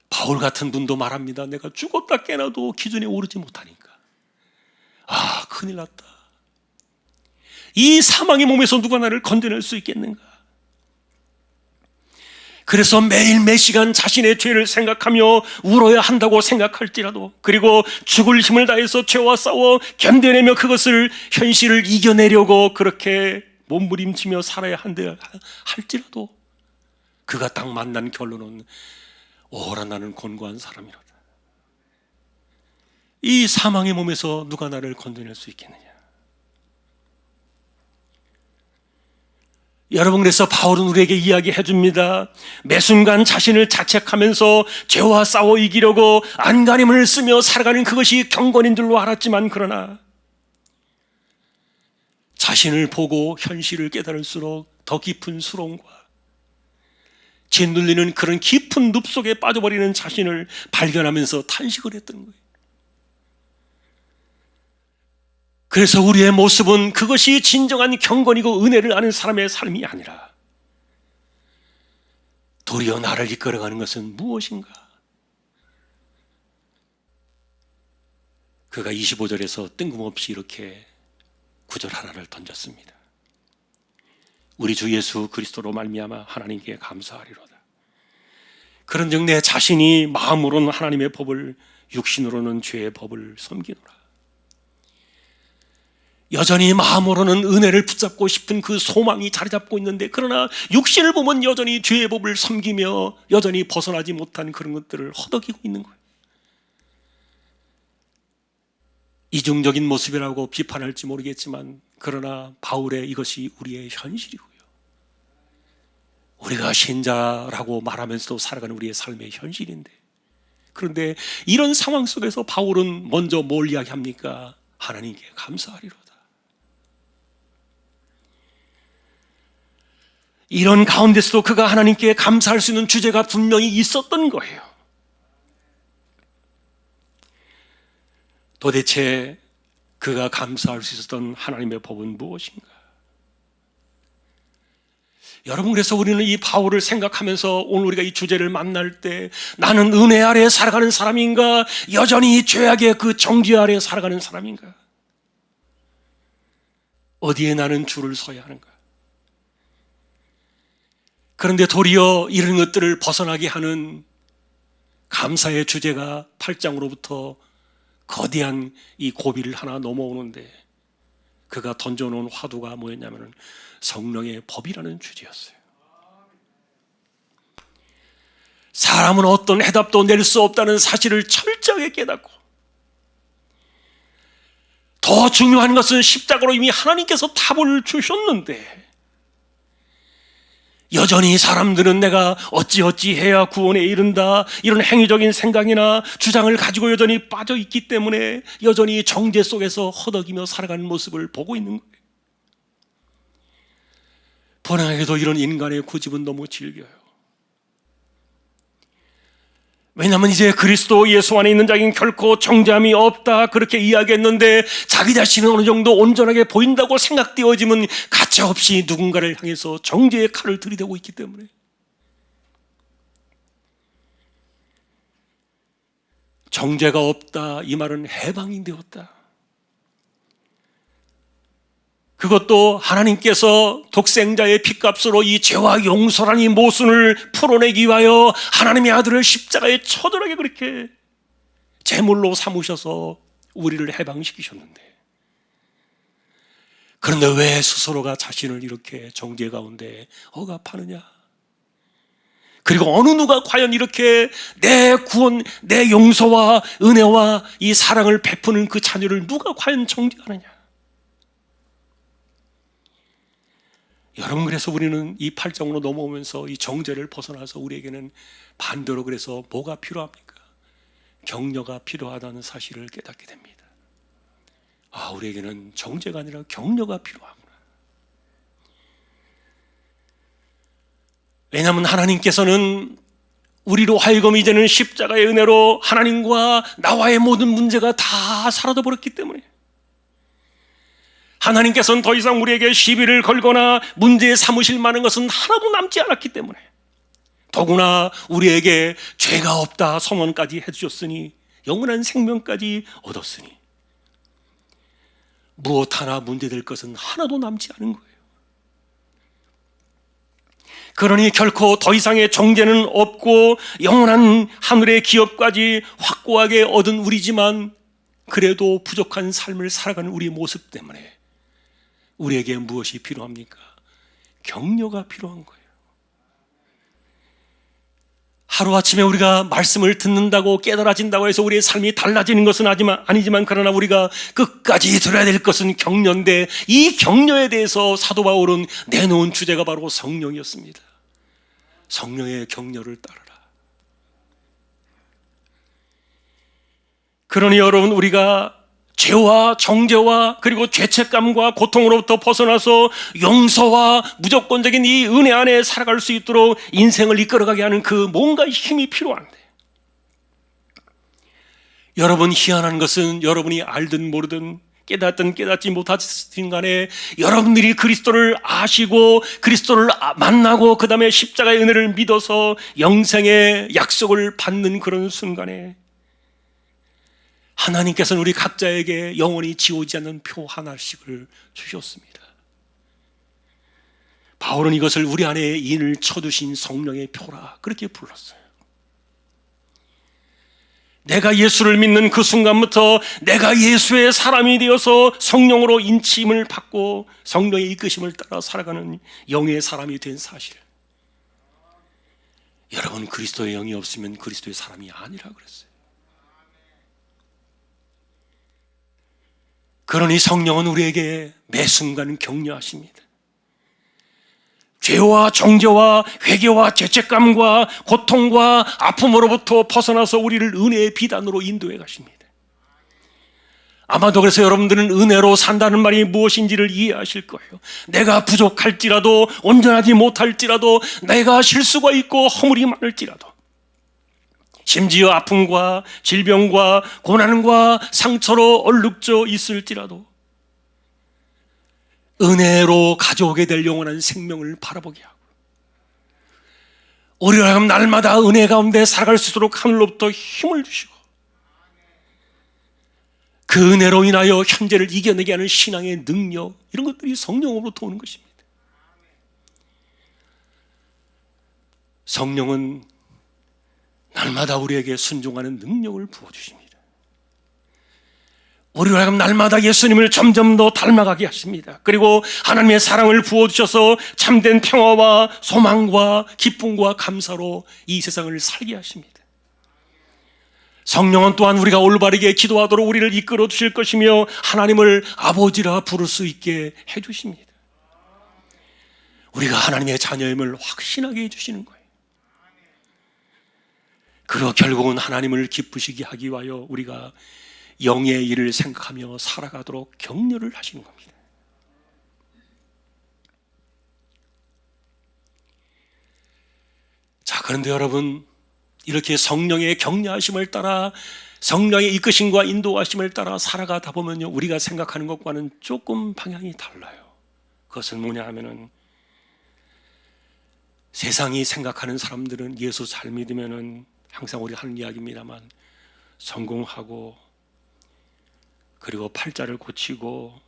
바울 같은 분도 말합니다. 내가 죽었다 깨나도 기준에 오르지 못하니까 아, 큰일 났다. 이 사망의 몸에서 누가 나를 건져낼 수 있겠는가? 그래서 매일 매 시간 자신의 죄를 생각하며 울어야 한다고 생각할지라도, 그리고 죽을 힘을 다해서 죄와 싸워 견뎌내며 그것을 현실을 이겨내려고 그렇게 몸부림치며 살아야 한다 할지라도 그가 딱 만난 결론은 오라 나는 곤고한 사람이로다. 이 사망의 몸에서 누가 나를 건져낼 수 있겠느냐? 여러분, 그래서 바울은 우리에게 이야기해 줍니다. 매 순간 자신을 자책하면서 죄와 싸워 이기려고 안간힘을 쓰며 살아가는 그것이 경건인 줄로 알았지만, 그러나 자신을 보고 현실을 깨달을수록 더 깊은 수렁과 짓눌리는 그런 깊은 늪 속에 빠져버리는 자신을 발견하면서 탄식을 했던 거예요. 그래서 우리의 모습은 그것이 진정한 경건이고 은혜를 아는 사람의 삶이 아니라 도리어 나를 이끌어가는 것은 무엇인가? 그가 25절에서 뜬금없이 이렇게 구절 하나를 던졌습니다. 우리 주 예수 그리스도로 말미암아 하나님께 감사하리로다. 그런즉 내 자신이 마음으로는 하나님의 법을, 육신으로는 죄의 법을 섬기노라. 여전히 마음으로는 은혜를 붙잡고 싶은 그 소망이 자리 잡고 있는데, 그러나 육신을 보면 여전히 죄의 법을 섬기며 여전히 벗어나지 못한 그런 것들을 허덕이고 있는 거예요. 이중적인 모습이라고 비판할지 모르겠지만, 그러나 바울의 이것이 우리의 현실이고요, 우리가 신자라고 말하면서도 살아가는 우리의 삶의 현실인데, 그런데 이런 상황 속에서 바울은 먼저 뭘 이야기합니까? 하나님께 감사하리로다. 이런 가운데서도 그가 하나님께 감사할 수 있는 주제가 분명히 있었던 거예요. 도대체 그가 감사할 수 있었던 하나님의 법은 무엇인가? 여러분, 그래서 우리는 이 바울을 생각하면서 오늘 우리가 이 주제를 만날 때, 나는 은혜 아래 살아가는 사람인가? 여전히 죄악의 그 정죄 아래 살아가는 사람인가? 어디에 나는 줄을 서야 하는가? 그런데 도리어 이런 것들을 벗어나게 하는 감사의 주제가 8장으로부터 거대한 이 고비를 하나 넘어오는데, 그가 던져놓은 화두가 뭐였냐면 성령의 법이라는 주제였어요. 사람은 어떤 해답도 낼 수 없다는 사실을 철저하게 깨닫고, 더 중요한 것은 십자가로 이미 하나님께서 답을 주셨는데, 여전히 사람들은 내가 어찌어찌 해야 구원에 이른다, 이런 행위적인 생각이나 주장을 가지고 여전히 빠져 있기 때문에 여전히 정죄 속에서 허덕이며 살아가는 모습을 보고 있는 거예요. 불행하게도 이런 인간의 고집은 너무 질겨요. 왜냐하면 이제 그리스도 예수 안에 있는 자에게는 결코 정죄함이 없다 그렇게 이야기했는데 자기 자신은 어느 정도 온전하게 보인다고 생각되어지면 가차없이 누군가를 향해서 정죄의 칼을 들이대고 있기 때문에 정죄가 없다 이 말은 해방이 되었다. 그것도 하나님께서 독생자의 피값으로 이 죄와 용서라는 이 모순을 풀어내기 위하여 하나님의 아들을 십자가에 처절하게 그렇게 제물로 삼으셔서 우리를 해방시키셨는데, 그런데 왜 스스로가 자신을 이렇게 정죄 가운데 억압하느냐? 그리고 어느 누가 과연 이렇게 내 구원, 내 용서와 은혜와 이 사랑을 베푸는 그 자녀를 누가 과연 정죄하느냐? 여러분, 그래서 우리는 이 8장으로 넘어오면서 이 정죄를 벗어나서 우리에게는 반대로 그래서 뭐가 필요합니까? 격려가 필요하다는 사실을 깨닫게 됩니다. 아, 우리에게는 정죄가 아니라 격려가 필요하구나. 왜냐하면 하나님께서는 우리로 하여금 이제는 십자가의 은혜로 하나님과 나와의 모든 문제가 다 사라져 버렸기 때문에 하나님께서는 더 이상 우리에게 시비를 걸거나 문제에 삼으실 만한 것은 하나도 남지 않았기 때문에, 더구나 우리에게 죄가 없다 선언까지 해주셨으니 영원한 생명까지 얻었으니 무엇 하나 문제될 것은 하나도 남지 않은 거예요. 그러니 결코 더 이상의 정죄는 없고 영원한 하늘의 기업까지 확고하게 얻은 우리지만 그래도 부족한 삶을 살아가는 우리의 모습 때문에 우리에게 무엇이 필요합니까? 격려가 필요한 거예요. 하루아침에 우리가 말씀을 듣는다고 깨달아진다고 해서 우리의 삶이 달라지는 것은 아니지만 그러나 우리가 끝까지 들어야 될 것은 격려인데, 이 격려에 대해서 사도 바울은 내놓은 주제가 바로 성령이었습니다. 성령의 격려를 따르라. 그러니 여러분, 우리가 죄와 정죄와 그리고 죄책감과 고통으로부터 벗어나서 용서와 무조건적인 이 은혜 안에 살아갈 수 있도록 인생을 이끌어가게 하는 그 뭔가 힘이 필요한데, 여러분, 희한한 것은 여러분이 알든 모르든 깨닫든 깨닫지 못하든 간에 여러분들이 그리스도를 아시고 그리스도를 만나고 그 다음에 십자가의 은혜를 믿어서 영생의 약속을 받는 그런 순간에 하나님께서는 우리 각자에게 영원히 지우지 않는 표 하나씩을 주셨습니다. 바울은 이것을 우리 안에 인을 쳐두신 성령의 표라 그렇게 불렀어요. 내가 예수를 믿는 그 순간부터 내가 예수의 사람이 되어서 성령으로 인침을 받고 성령의 이끄심을 따라 살아가는 영의 사람이 된 사실, 여러분, 그리스도의 영이 없으면 그리스도의 사람이 아니라 그랬어요. 그러니 성령은 우리에게 매 순간 격려하십니다. 죄와 정죄와 회개와 죄책감과 고통과 아픔으로부터 벗어나서 우리를 은혜의 비단으로 인도해 가십니다. 아마도 그래서 여러분들은 은혜로 산다는 말이 무엇인지를 이해하실 거예요. 내가 부족할지라도, 온전하지 못할지라도, 내가 실수가 있고 허물이 많을지라도, 심지어 아픔과 질병과 고난과 상처로 얼룩져 있을지라도 은혜로 가져오게 될 영원한 생명을 바라보게 하고 우리로 하여금 날마다 은혜 가운데 살아갈 수 있도록 하늘로부터 힘을 주시고 그 은혜로 인하여 현재를 이겨내게 하는 신앙의 능력, 이런 것들이 성령으로부터 오는 것입니다. 성령은 날마다 우리에게 순종하는 능력을 부어주십니다. 우리로 하여금 날마다 예수님을 점점 더 닮아가게 하십니다. 그리고 하나님의 사랑을 부어주셔서 참된 평화와 소망과 기쁨과 감사로 이 세상을 살게 하십니다. 성령은 또한 우리가 올바르게 기도하도록 우리를 이끌어 주실 것이며 하나님을 아버지라 부를 수 있게 해주십니다. 우리가 하나님의 자녀임을 확신하게 해주시는 거예요. 그리고 결국은 하나님을 기쁘시게 하기 위하여 우리가 영의 일을 생각하며 살아가도록 격려를 하시는 겁니다. 자, 그런데 여러분, 이렇게 성령의 격려하심을 따라 성령의 이끄심과 인도하심을 따라 살아가다 보면요, 우리가 생각하는 것과는 조금 방향이 달라요. 그것은 뭐냐 하면은, 세상이 생각하는 사람들은 예수 잘 믿으면은 항상 우리가 하는 이야기입니다만 성공하고 그리고 팔자를 고치고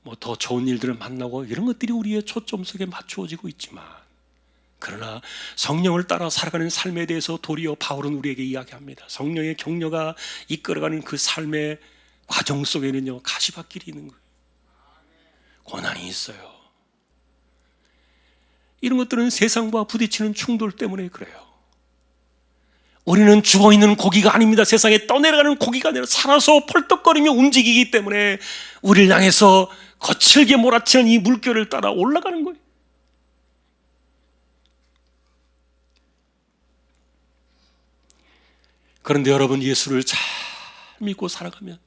뭐 더 좋은 일들을 만나고 이런 것들이 우리의 초점 속에 맞추어지고 있지만, 그러나 성령을 따라 살아가는 삶에 대해서 도리어 바울은 우리에게 이야기합니다. 성령의 격려가 이끌어가는 그 삶의 과정 속에는요, 가시밭길이 있는 거예요. 고난이 있어요. 이런 것들은 세상과 부딪히는 충돌 때문에 그래요. 우리는 죽어있는 고기가 아닙니다. 세상에 떠내려가는 고기가 아니라 살아서 펄떡거리며 움직이기 때문에 우리를 향해서 거칠게 몰아치는 이 물결을 따라 올라가는 거예요. 그런데 여러분, 예수를 잘 믿고 살아가면,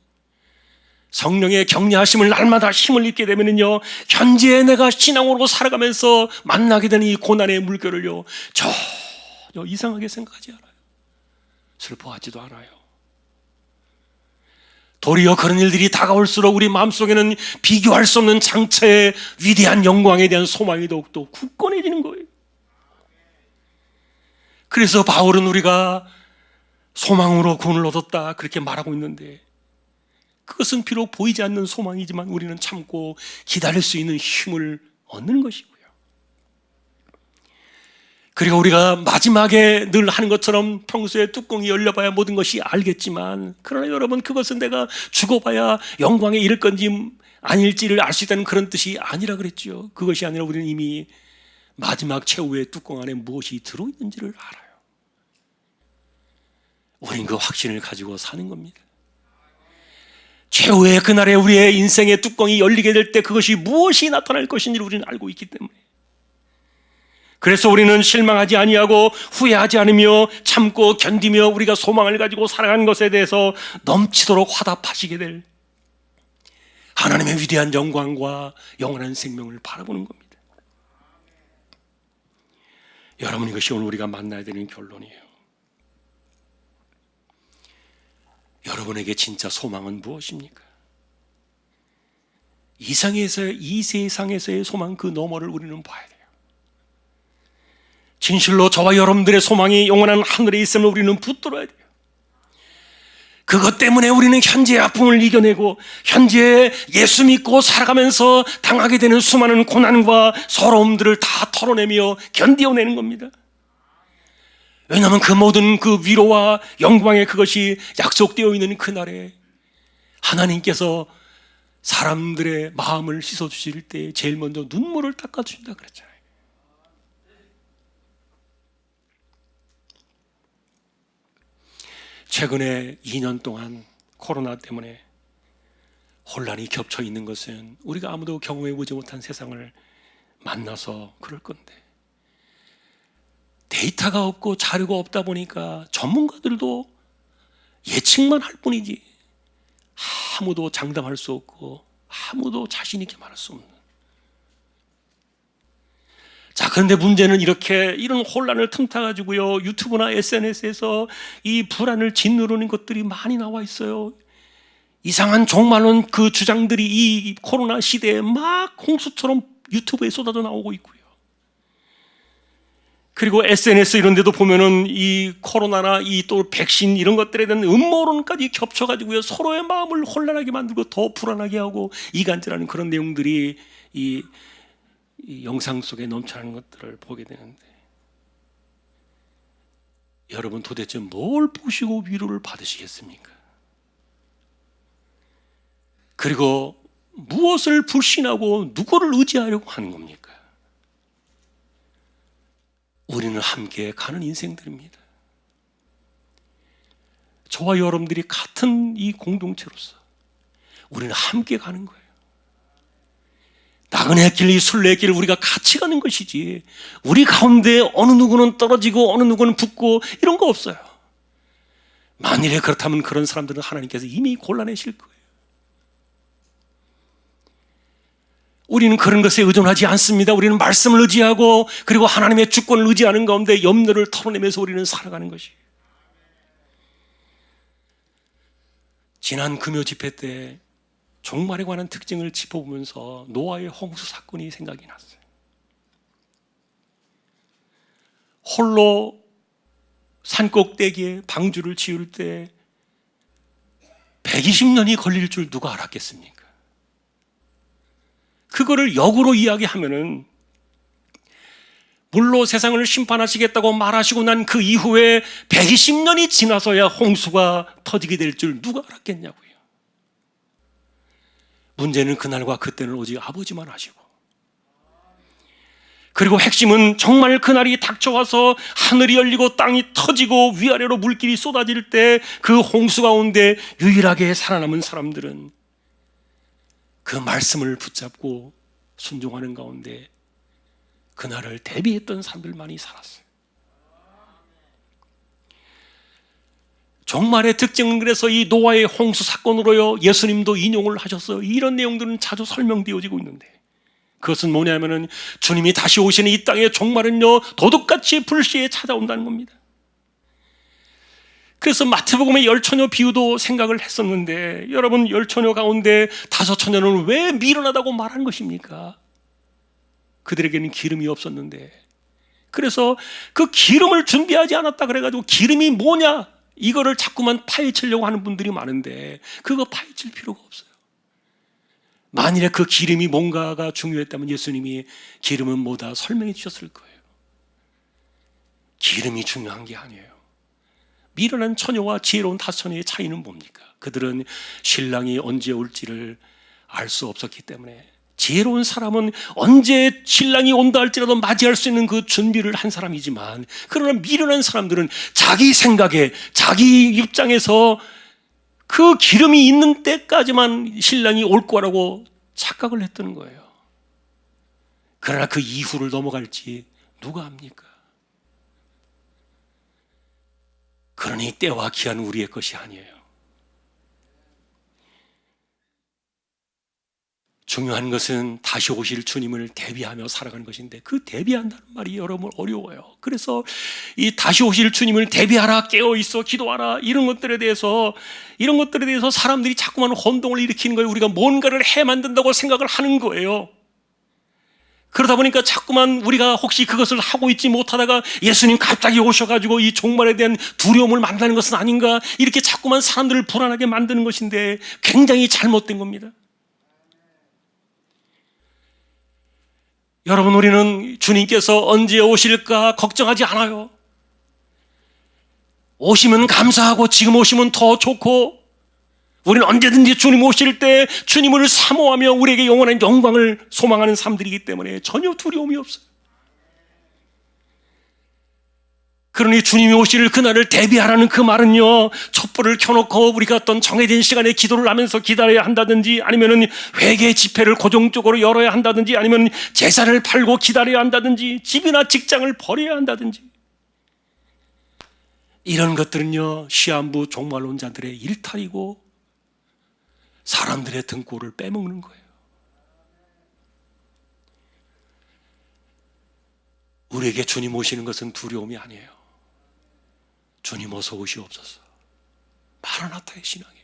성령의 격려하심을 날마다 힘을 입게 되면요, 현재 내가 신앙으로 살아가면서 만나게 되는 이 고난의 물결을요, 전혀 이상하게 생각하지 않아요. 슬퍼하지도 않아요. 도리어 그런 일들이 다가올수록 우리 마음속에는 비교할 수 없는 장차의 위대한 영광에 대한 소망이 더욱더 굳건해지는 거예요. 그래서 바울은 우리가 소망으로 구원을 얻었다 그렇게 말하고 있는데, 그것은 비록 보이지 않는 소망이지만 우리는 참고 기다릴 수 있는 힘을 얻는 것이고요. 그리고 우리가 마지막에 늘 하는 것처럼 평소에 뚜껑이 열려봐야 모든 것이 알겠지만, 그러나 여러분, 그것은 내가 죽어봐야 영광에 이를 건지 아닐지를 알 수 있다는 그런 뜻이 아니라 그랬죠. 그것이 아니라 우리는 이미 마지막 최후의 뚜껑 안에 무엇이 들어있는지를 알아요. 우린 그 확신을 가지고 사는 겁니다. 최후의 그날에 우리의 인생의 뚜껑이 열리게 될 때 그것이 무엇이 나타날 것인지를 우리는 알고 있기 때문에, 그래서 우리는 실망하지 아니하고 후회하지 않으며 참고 견디며 우리가 소망을 가지고 살아가는 것에 대해서 넘치도록 화답하시게 될 하나님의 위대한 영광과 영원한 생명을 바라보는 겁니다. 여러분, 이것이 오늘 우리가 만나야 되는 결론이에요. 여러분에게 진짜 소망은 무엇입니까? 이 세상에서의 소망 그 너머를 우리는 봐야 돼요. 진실로 저와 여러분들의 소망이 영원한 하늘에 있음을 우리는 붙들어야 돼요. 그것 때문에 우리는 현재의 아픔을 이겨내고 현재의 예수 믿고 살아가면서 당하게 되는 수많은 고난과 서러움들을 다 털어내며 견디어내는 겁니다. 왜냐하면 그 모든 그 위로와 영광의 그것이 약속되어 있는 그날에 하나님께서 사람들의 마음을 씻어주실 때 제일 먼저 눈물을 닦아주신다 그랬잖아요. 최근에 2년 동안 코로나 때문에 혼란이 겹쳐 있는 것은 우리가 아무도 경험해보지 못한 세상을 만나서 그럴 건데, 데이터가 없고 자료가 없다 보니까 전문가들도 예측만 할 뿐이지 아무도 장담할 수 없고 아무도 자신 있게 말할 수 없는. 자, 그런데 문제는 이런 혼란을 틈타가지고요, 유튜브나 SNS에서 이 불안을 짓누르는 것들이 많이 나와 있어요. 이상한 종말론 그 주장들이 이 코로나 시대에 막 홍수처럼 유튜브에 쏟아져 나오고 있고요. 그리고 SNS 이런 데도 보면은 이 코로나나 이 또 백신 이런 것들에 대한 음모론까지 겹쳐가지고요, 서로의 마음을 혼란하게 만들고 더 불안하게 하고 이간질하는 그런 내용들이 이 영상 속에 넘쳐나는 것들을 보게 되는데, 여러분 도대체 뭘 보시고 위로를 받으시겠습니까? 그리고 무엇을 불신하고 누구를 의지하려고 하는 겁니까? 우리는 함께 가는 인생들입니다. 저와 여러분들이 같은 이 공동체로서 우리는 함께 가는 거예요. 나그네 길, 이 순례의 길을 우리가 같이 가는 것이지, 우리 가운데 어느 누구는 떨어지고 어느 누구는 붙고 이런 거 없어요. 만일에 그렇다면 그런 사람들은 하나님께서 이미 곤란해질 거예요. 우리는 그런 것에 의존하지 않습니다. 우리는 말씀을 의지하고 그리고 하나님의 주권을 의지하는 가운데 염려를 털어내면서 우리는 살아가는 것이에요. 지난 금요 집회 때 종말에 관한 특징을 짚어보면서 노아의 홍수 사건이 생각이 났어요. 홀로 산꼭대기에 방주를 지을 때 120년이 걸릴 줄 누가 알았겠습니까? 그거를 역으로 이야기하면은 물로 세상을 심판하시겠다고 말하시고 난 그 이후에 120년이 지나서야 홍수가 터지게 될 줄 누가 알았겠냐고요. 문제는 그날과 그때는 오직 아버지만 아시고, 그리고 핵심은 정말 그날이 닥쳐와서 하늘이 열리고 땅이 터지고 위아래로 물길이 쏟아질 때 그 홍수 가운데 유일하게 살아남은 사람들은 그 말씀을 붙잡고 순종하는 가운데 그날을 대비했던 사람들만이 살았어요. 종말의 특징은 그래서 이 노아의 홍수 사건으로요, 예수님도 인용을 하셨어요. 이런 내용들은 자주 설명되어지고 있는데, 그것은 뭐냐면은 주님이 다시 오시는 이 땅의 종말은요, 도둑같이 불시에 찾아온다는 겁니다. 그래서 마태복음의 10처녀 비유도 생각을 했었는데, 여러분 10처녀 가운데 5처녀는 왜 미련하다고 말한 것입니까? 그들에게는 기름이 없었는데, 그래서 그 기름을 준비하지 않았다 그래가지고 기름이 뭐냐, 이거를 자꾸만 파헤치려고 하는 분들이 많은데 그거 파헤칠 필요가 없어요. 만일에 그 기름이 뭔가가 중요했다면 예수님이 기름은 뭐다 설명해 주셨을 거예요. 기름이 중요한 게 아니에요. 미련한 처녀와 지혜로운 5처녀의 차이는 뭡니까? 그들은 신랑이 언제 올지를 알 수 없었기 때문에, 지혜로운 사람은 언제 신랑이 온다 할지라도 맞이할 수 있는 그 준비를 한 사람이지만, 그러나 미련한 사람들은 자기 생각에, 자기 입장에서 그 기름이 있는 때까지만 신랑이 올 거라고 착각을 했던 거예요. 그러나 그 이후를 넘어갈지 누가 압니까? 그러니 때와 기한은 우리의 것이 아니에요. 중요한 것은 다시 오실 주님을 대비하며 살아가는 것인데, 그 대비한다는 말이 여러분 어려워요. 그래서 이 다시 오실 주님을 대비하라, 깨어있어, 기도하라, 이런 것들에 대해서 사람들이 자꾸만 혼동을 일으키는 거예요. 우리가 뭔가를 해 만든다고 생각을 하는 거예요. 그러다 보니까 자꾸만 우리가 혹시 그것을 하고 있지 못하다가 예수님 갑자기 오셔가지고 이 종말에 대한 두려움을 만나는 것은 아닌가, 이렇게 자꾸만 사람들을 불안하게 만드는 것인데 굉장히 잘못된 겁니다. 여러분, 우리는 주님께서 언제 오실까 걱정하지 않아요. 오시면 감사하고 지금 오시면 더 좋고, 우리는 언제든지 주님 오실 때 주님을 사모하며 우리에게 영원한 영광을 소망하는 사람들이기 때문에 전혀 두려움이 없어요. 그러니 주님이 오실 그날을 대비하라는 그 말은요, 촛불을 켜놓고 우리가 어떤 정해진 시간에 기도를 하면서 기다려야 한다든지, 아니면은 회개 집회를 고정적으로 열어야 한다든지, 아니면 재산을 팔고 기다려야 한다든지, 집이나 직장을 버려야 한다든지, 이런 것들은요 시한부 종말론자들의 일탈이고 사람들의 등골을 빼먹는 거예요. 우리에게 주님 오시는 것은 두려움이 아니에요. 주님 어서 오시옵소서, 마라나타의 신앙에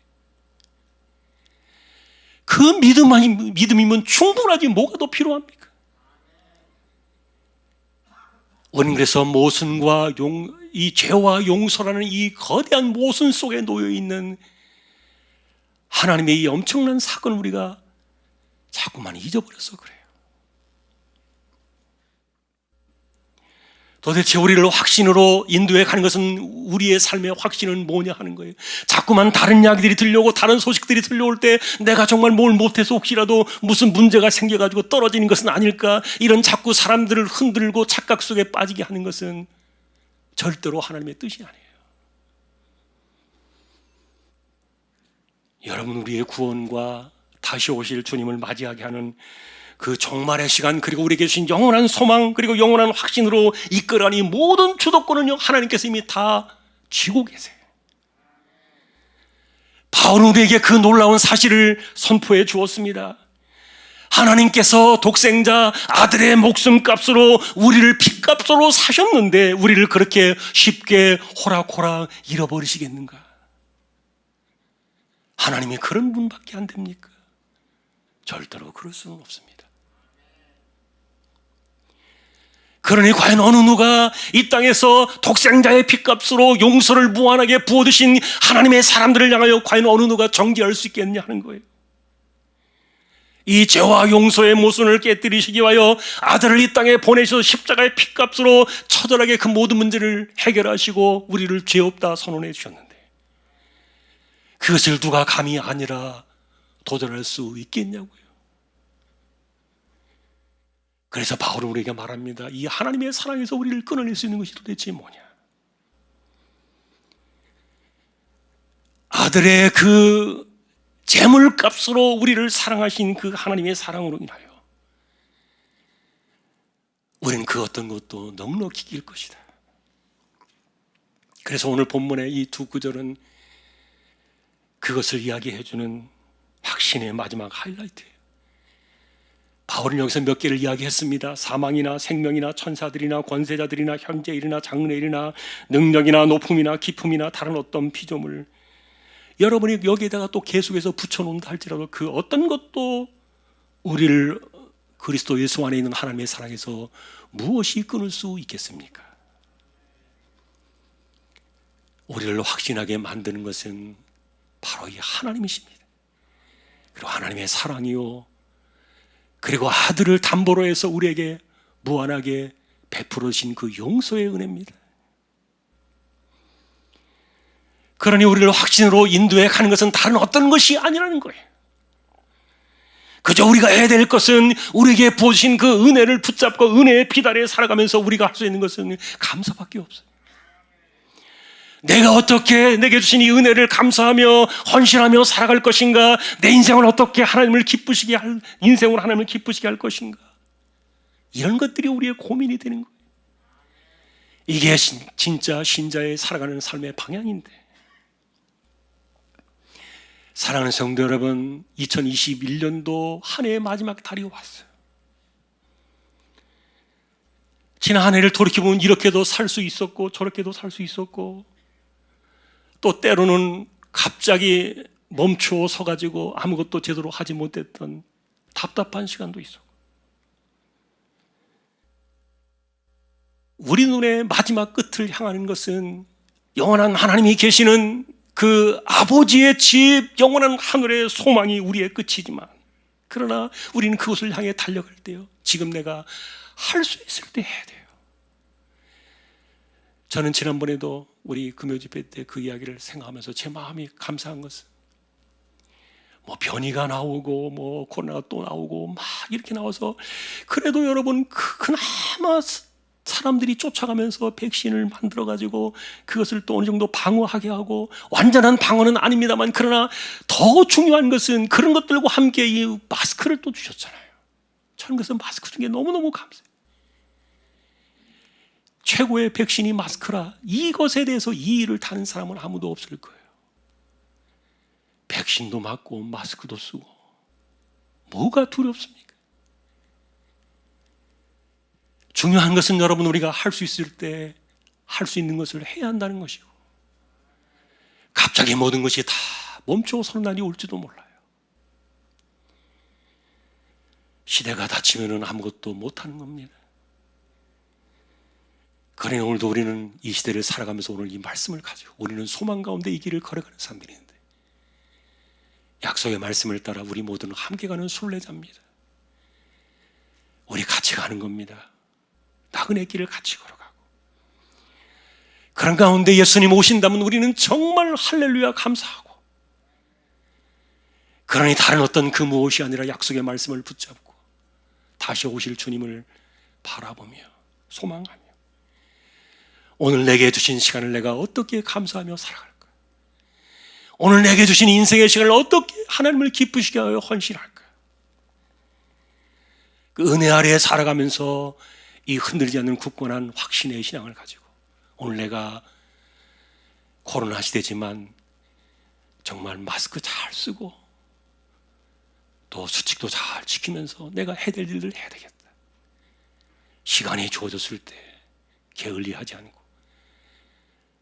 그 믿음이면 충분하지 뭐가 더 필요합니까? 우리는 그래서 모순과 이 죄와 용서라는 이 거대한 모순 속에 놓여있는 하나님의 이 엄청난 사건을 우리가 자꾸만 잊어버려서 그래요. 도대체 우리를 확신으로 인도해 가는 것은, 우리의 삶의 확신은 뭐냐 하는 거예요. 자꾸만 다른 이야기들이 들려오고 다른 소식들이 들려올 때 내가 정말 뭘 못해서 혹시라도 무슨 문제가 생겨가지고 떨어지는 것은 아닐까, 이런 자꾸 사람들을 흔들고 착각 속에 빠지게 하는 것은 절대로 하나님의 뜻이 아니에요. 여러분, 우리의 구원과 다시 오실 주님을 맞이하게 하는 그 종말의 시간, 그리고 우리에게 주신 영원한 소망, 그리고 영원한 확신으로 이끌어가니 모든 주도권은요 하나님께서 이미 다 쥐고 계세요. 바울은 우리에게 그 놀라운 사실을 선포해 주었습니다. 하나님께서 독생자 아들의 목숨값으로 우리를 피값으로 사셨는데 우리를 그렇게 쉽게 호락호락 잃어버리시겠는가? 하나님이 그런 분밖에 안 됩니까? 절대로 그럴 수는 없습니다. 그러니 과연 어느 누가 이 땅에서 독생자의 피값으로 용서를 무한하게 부어주신 하나님의 사람들을 향하여 과연 어느 누가 정죄할 수 있겠냐 하는 거예요. 이 죄와 용서의 모순을 깨뜨리시기 위하여 아들을 이 땅에 보내셔서 십자가의 피값으로 처절하게 그 모든 문제를 해결하시고 우리를 죄 없다 선언해 주셨는데, 그것을 누가 감히 아니라 도전할 수 있겠냐고요. 그래서 바울은 우리에게 말합니다. 이 하나님의 사랑에서 우리를 끊어낼 수 있는 것이 도대체 뭐냐? 아들의 그 재물값으로 우리를 사랑하신 그 하나님의 사랑으로 인하여 우리는 그 어떤 것도 넉넉히 이길 것이다. 그래서 오늘 본문의 이 두 구절은 그것을 이야기해주는 확신의 마지막 하이라이트예요. 바울은 여기서 몇 개를 이야기했습니다. 사망이나 생명이나 천사들이나 권세자들이나 현재일이나 장래일이나 능력이나 높음이나 깊음이나 다른 어떤 피조물, 여러분이 여기에다가 또 계속해서 붙여놓는다 할지라도 그 어떤 것도 우리를 그리스도 예수 안에 있는 하나님의 사랑에서 무엇이 끊을 수 있겠습니까? 우리를 확신하게 만드는 것은 바로 이 하나님이십니다. 그리고 하나님의 사랑이요, 그리고 아들을 담보로 해서 우리에게 무한하게 베풀어 주신 그 용서의 은혜입니다. 그러니 우리를 확신으로 인도해 가는 것은 다른 어떤 것이 아니라는 거예요. 그저 우리가 해야 될 것은 우리에게 부어주신 그 은혜를 붙잡고 은혜의 빛 아래에 살아가면서 우리가 할 수 있는 것은 감사밖에 없어요. 내가 어떻게 내게 주신 이 은혜를 감사하며 헌신하며 살아갈 것인가? 내 인생을 어떻게 하나님을 기쁘시게 할, 인생으로 하나님을 기쁘시게 할 것인가? 이런 것들이 우리의 고민이 되는 거예요. 이게 진짜 신자의 살아가는 삶의 방향인데, 사랑하는 성도 여러분, 2021년도 한 해의 마지막 달이 왔어요. 지난 한 해를 돌이켜보면 이렇게도 살 수 있었고 저렇게도 살 수 있었고, 또 때로는 갑자기 멈추어 서가지고 아무것도 제대로 하지 못했던 답답한 시간도 있었고, 우리 눈의 마지막 끝을 향하는 것은 영원한 하나님이 계시는 그 아버지의 집, 영원한 하늘의 소망이 우리의 끝이지만, 그러나 우리는 그것을 향해 달려갈 때요, 지금 내가 할 수 있을 때 해야 돼요. 저는 지난번에도 우리 금요집회 때 그 이야기를 생각하면서 제 마음이 감사한 것은, 뭐 변이가 나오고 뭐 코로나가 또 나오고 막 이렇게 나와서, 그래도 여러분 그나마 사람들이 쫓아가면서 백신을 만들어가지고 그것을 또 어느 정도 방어하게 하고, 완전한 방어는 아닙니다만, 그러나 더 중요한 것은 그런 것들과 함께 이 마스크를 또 주셨잖아요. 저는 그래서 마스크 준 게 너무너무 감사해요. 최고의 백신이 마스크라, 이것에 대해서 이의를 타는 사람은 아무도 없을 거예요. 백신도 맞고 마스크도 쓰고 뭐가 두렵습니까? 중요한 것은 여러분, 우리가 할 수 있을 때 할 수 있는 것을 해야 한다는 것이고, 갑자기 모든 것이 다 멈춰 서는 날이 올지도 몰라요. 시대가 닫히면 아무것도 못하는 겁니다. 그러니 오늘도 우리는 이 시대를 살아가면서 오늘 이 말씀을 가지고 우리는 소망 가운데 이 길을 걸어가는 사람들인데, 약속의 말씀을 따라 우리 모두는 함께 가는 순례자입니다. 우리 같이 가는 겁니다. 나그네 길을 같이 걸어가고, 그런 가운데 예수님 오신다면 우리는 정말 할렐루야 감사하고, 그러니 다른 어떤 그 무엇이 아니라 약속의 말씀을 붙잡고 다시 오실 주님을 바라보며 소망하며, 오늘 내게 주신 시간을 내가 어떻게 감사하며 살아갈까? 오늘 내게 주신 인생의 시간을 어떻게 하나님을 기쁘시게 하여 헌신할까? 그 은혜 아래에 살아가면서 이 흔들리지 않는 굳건한 확신의 신앙을 가지고, 오늘 내가 코로나 시대지만 정말 마스크 잘 쓰고 또 수칙도 잘 지키면서 내가 해야 될 일을 해야 되겠다. 시간이 주어졌을 때 게을리하지 않고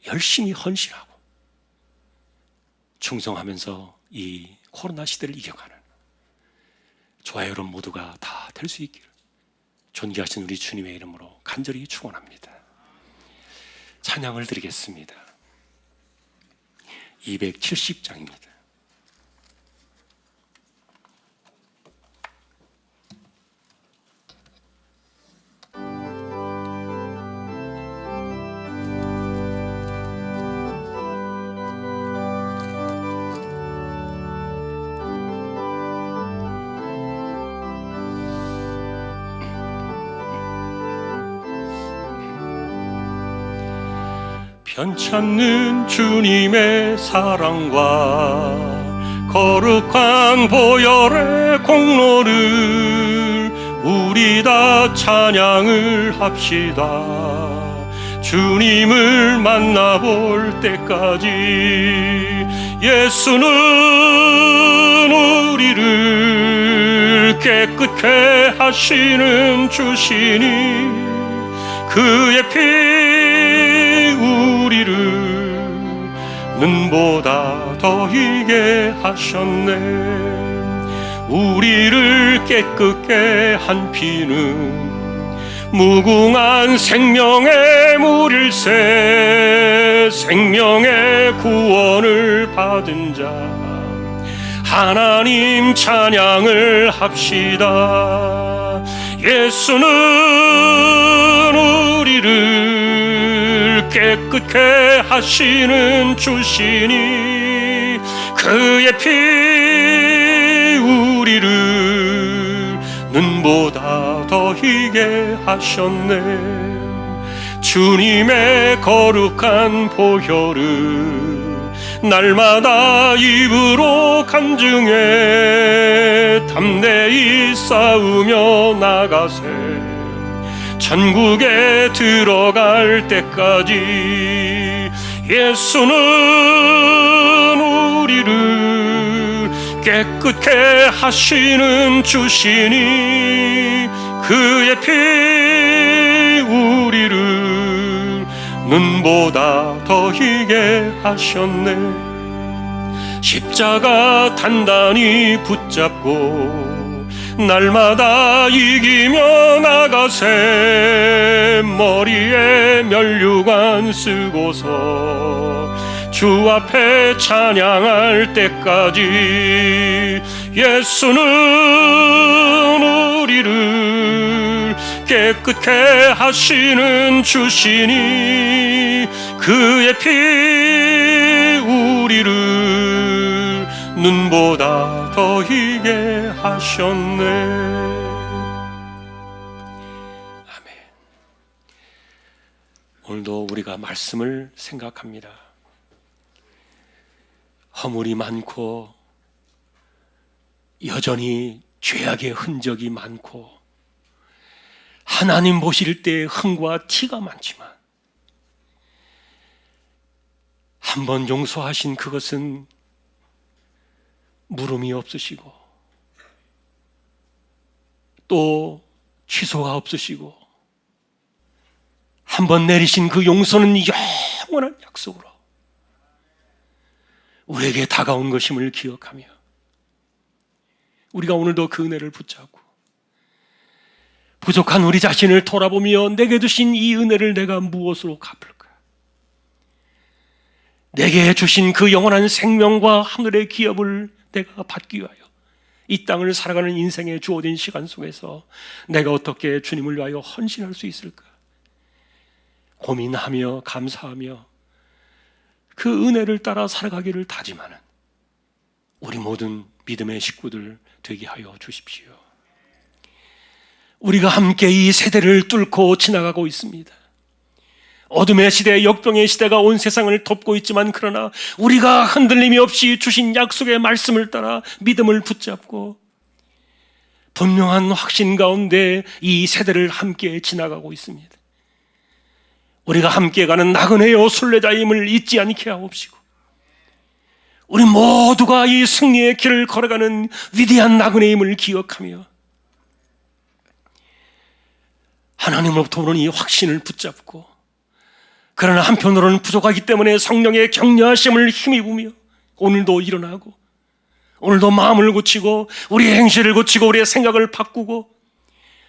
열심히 헌신하고 충성하면서 이 코로나 시대를 이겨가는 저와 여러분 모두가 다 될 수 있기를 존귀하신 우리 주님의 이름으로 간절히 축원합니다. 찬양을 드리겠습니다. 270장입니다. 편찮는 주님의 사랑과 거룩한 보혈의 공로를 우리 다 찬양을 합시다. 주님을 만나볼 때까지 예수는 우리를 깨끗게 하시는 주시니 그의 피 우리를 눈보다 더 희게 하셨네. 우리를 깨끗게 한 피는 무궁한 생명의 물일세. 생명의 구원을 받은 자 하나님 찬양을 합시다. 예수는 우리를 깨끗게 하시는 주시니 그의 피 우리를 눈보다 더 희게 하셨네. 주님의 거룩한 보혈을 날마다 입으로 간증해 담대히 싸우며 나가세. 천국에 들어갈 때까지 예수는 우리를 깨끗게 하시는 주시니 그의 피 우리를 눈보다 더 희게 하셨네. 십자가 단단히 붙잡고 날마다 이기며 나가세. 머리에 면류관 쓰고서 주 앞에 찬양할 때까지 예수는 우리를 깨끗게 하시는 주시니 그의 피 우리를 눈보다 더 희게 하셨네. 아멘. 오늘도 우리가 말씀을 생각합니다. 허물이 많고 여전히 죄악의 흔적이 많고 하나님 보실 때 흥과 티가 많지만 한 번 용서하신 그것은 물음이 없으시고 또 취소가 없으시고 한 번 내리신 그 용서는 영원한 약속으로 우리에게 다가온 것임을 기억하며 우리가 오늘도 그 은혜를 붙잡고 부족한 우리 자신을 돌아보며 내게 주신 이 은혜를 내가 무엇으로 갚을까? 내게 주신 그 영원한 생명과 하늘의 기업을 내가 받기 위하여 이 땅을 살아가는 인생에 주어진 시간 속에서 내가 어떻게 주님을 위하여 헌신할 수 있을까? 고민하며 감사하며 그 은혜를 따라 살아가기를 다짐하는 우리 모든 믿음의 식구들 되게 하여 주십시오. 우리가 함께 이 세대를 뚫고 지나가고 있습니다. 어둠의 시대, 역병의 시대가 온 세상을 덮고 있지만 그러나 우리가 흔들림이 없이 주신 약속의 말씀을 따라 믿음을 붙잡고 분명한 확신 가운데 이 세대를 함께 지나가고 있습니다. 우리가 함께 가는 나그네요 순례자임을 잊지 않게 하옵시고 우리 모두가 이 승리의 길을 걸어가는 위대한 나그네임을 기억하며 하나님으로부터 오는 이 확신을 붙잡고 그러나 한편으로는 부족하기 때문에 성령의 격려하심을 힘입으며 오늘도 일어나고 오늘도 마음을 고치고 우리의 행실을 고치고 우리의 생각을 바꾸고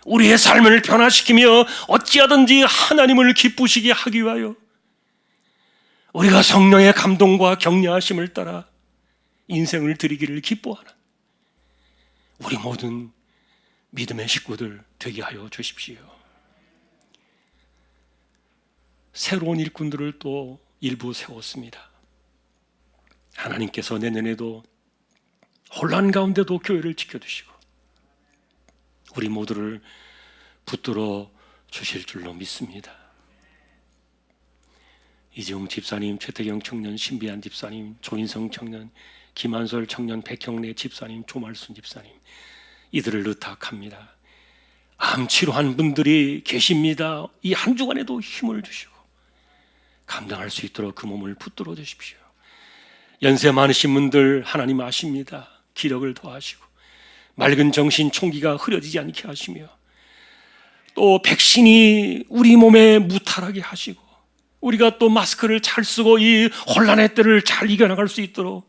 우리의 삶을 변화시키며 어찌하든지 하나님을 기쁘시게 하기 위하여 우리가 성령의 감동과 격려하심을 따라 인생을 드리기를 기뻐하는 우리 모든 믿음의 식구들 되게 하여 주십시오. 새로운 일꾼들을 또 일부 세웠습니다. 하나님께서 내년에도 혼란 가운데도 교회를 지켜주시고 우리 모두를 붙들어 주실 줄로 믿습니다. 이재용 집사님, 최태경 청년, 신비한 집사님, 조인성 청년, 김한솔 청년, 백형래 집사님, 조말순 집사님, 이들을 의탁합니다. 암 치료한 분들이 계십니다. 이 한 주간에도 힘을 주시고 감당할 수 있도록 그 몸을 붙들어 주십시오. 연세 많으신 분들 하나님 아십니다. 기력을 더하시고 맑은 정신 총기가 흐려지지 않게 하시며 또 백신이 우리 몸에 무탈하게 하시고 우리가 또 마스크를 잘 쓰고 이 혼란의 때를 잘 이겨나갈 수 있도록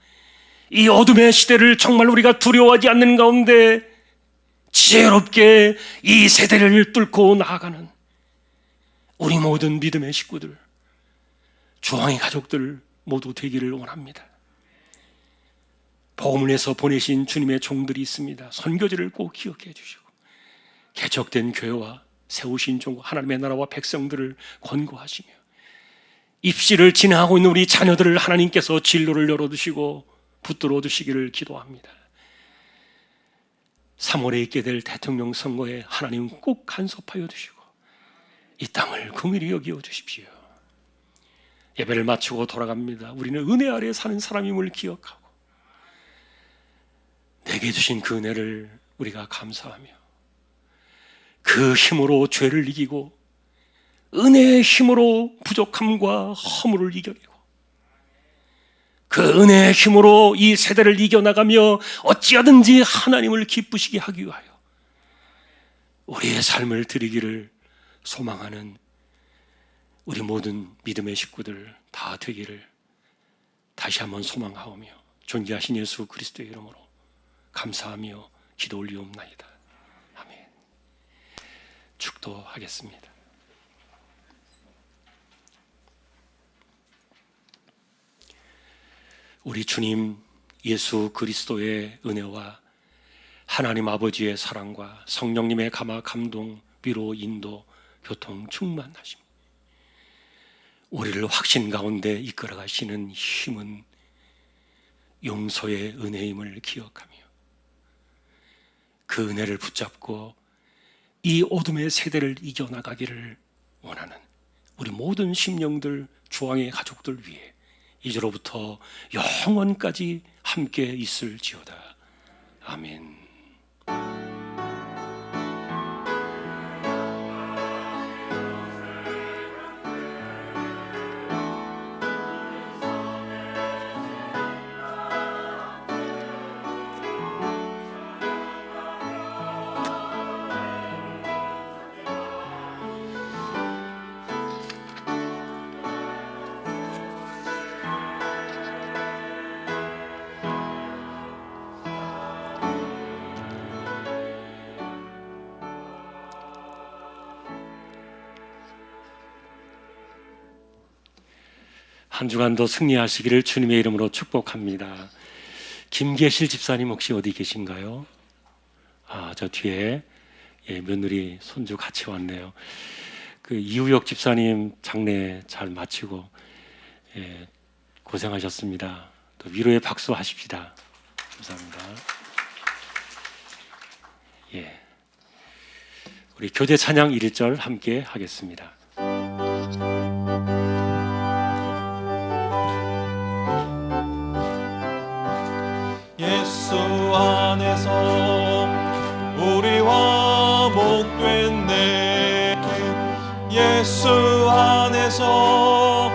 이 어둠의 시대를 정말 우리가 두려워하지 않는 가운데 지혜롭게 이 세대를 뚫고 나아가는 우리 모든 믿음의 식구들, 주왕의 가족들 모두 되기를 원합니다. 복음을 해서 보내신 주님의 종들이 있습니다. 선교지를 꼭 기억해 주시고 개척된 교회와 세우신 종 하나님의 나라와 백성들을 권고하시며 입시를 진행하고 있는 우리 자녀들을 하나님께서 진로를 열어두시고 붙들어 주시기를 기도합니다. 3월에 있게 될 대통령 선거에 하나님 꼭 간섭하여 주시고 이 땅을 긍휼히 여기어 주십시오. 예배를 마치고 돌아갑니다. 우리는 은혜 아래 사는 사람임을 기억하고 내게 주신 그 은혜를 우리가 감사하며 그 힘으로 죄를 이기고 은혜의 힘으로 부족함과 허물을 이겨내고 그 은혜의 힘으로 이 세대를 이겨나가며 어찌하든지 하나님을 기쁘시게 하기 위하여 우리의 삶을 드리기를 소망하는 우리 모든 믿음의 식구들 다 되기를 다시 한번 소망하오며 존귀하신 예수 그리스도의 이름으로 감사하며 기도 올리옵나이다. 아멘. 축도하겠습니다. 우리 주님 예수 그리스도의 은혜와 하나님 아버지의 사랑과 성령님의 감화 감동 위로 인도 교통 충만하심 우리를 확신 가운데 이끌어 가시는 힘은 용서의 은혜임을 기억하며 그 은혜를 붙잡고 이 어둠의 세대를 이겨나가기를 원하는 우리 모든 심령들 주왕의 가족들 위해 이제로부터 영원까지 함께 있을지어다. 아멘. 한 주간도 승리하시기를 주님의 이름으로 축복합니다. 김계실 집사님 혹시 어디 계신가요? 저 뒤에 며느리 손주 같이 왔네요. 그 이우혁 집사님 장례 잘 마치고 고생하셨습니다. 또 위로의 박수 하십시다. 감사합니다. 우리 교대 찬양 1절 함께 하겠습니다. 예수 안에서 우리와 목됐네. 예수 안에서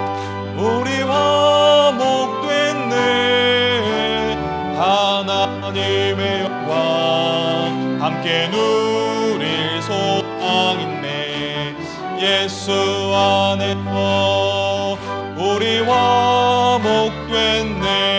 우리와 목됐네. 하나님의 영광 함께 누릴 소망 있네. 예수 안에서 우리와 목됐네.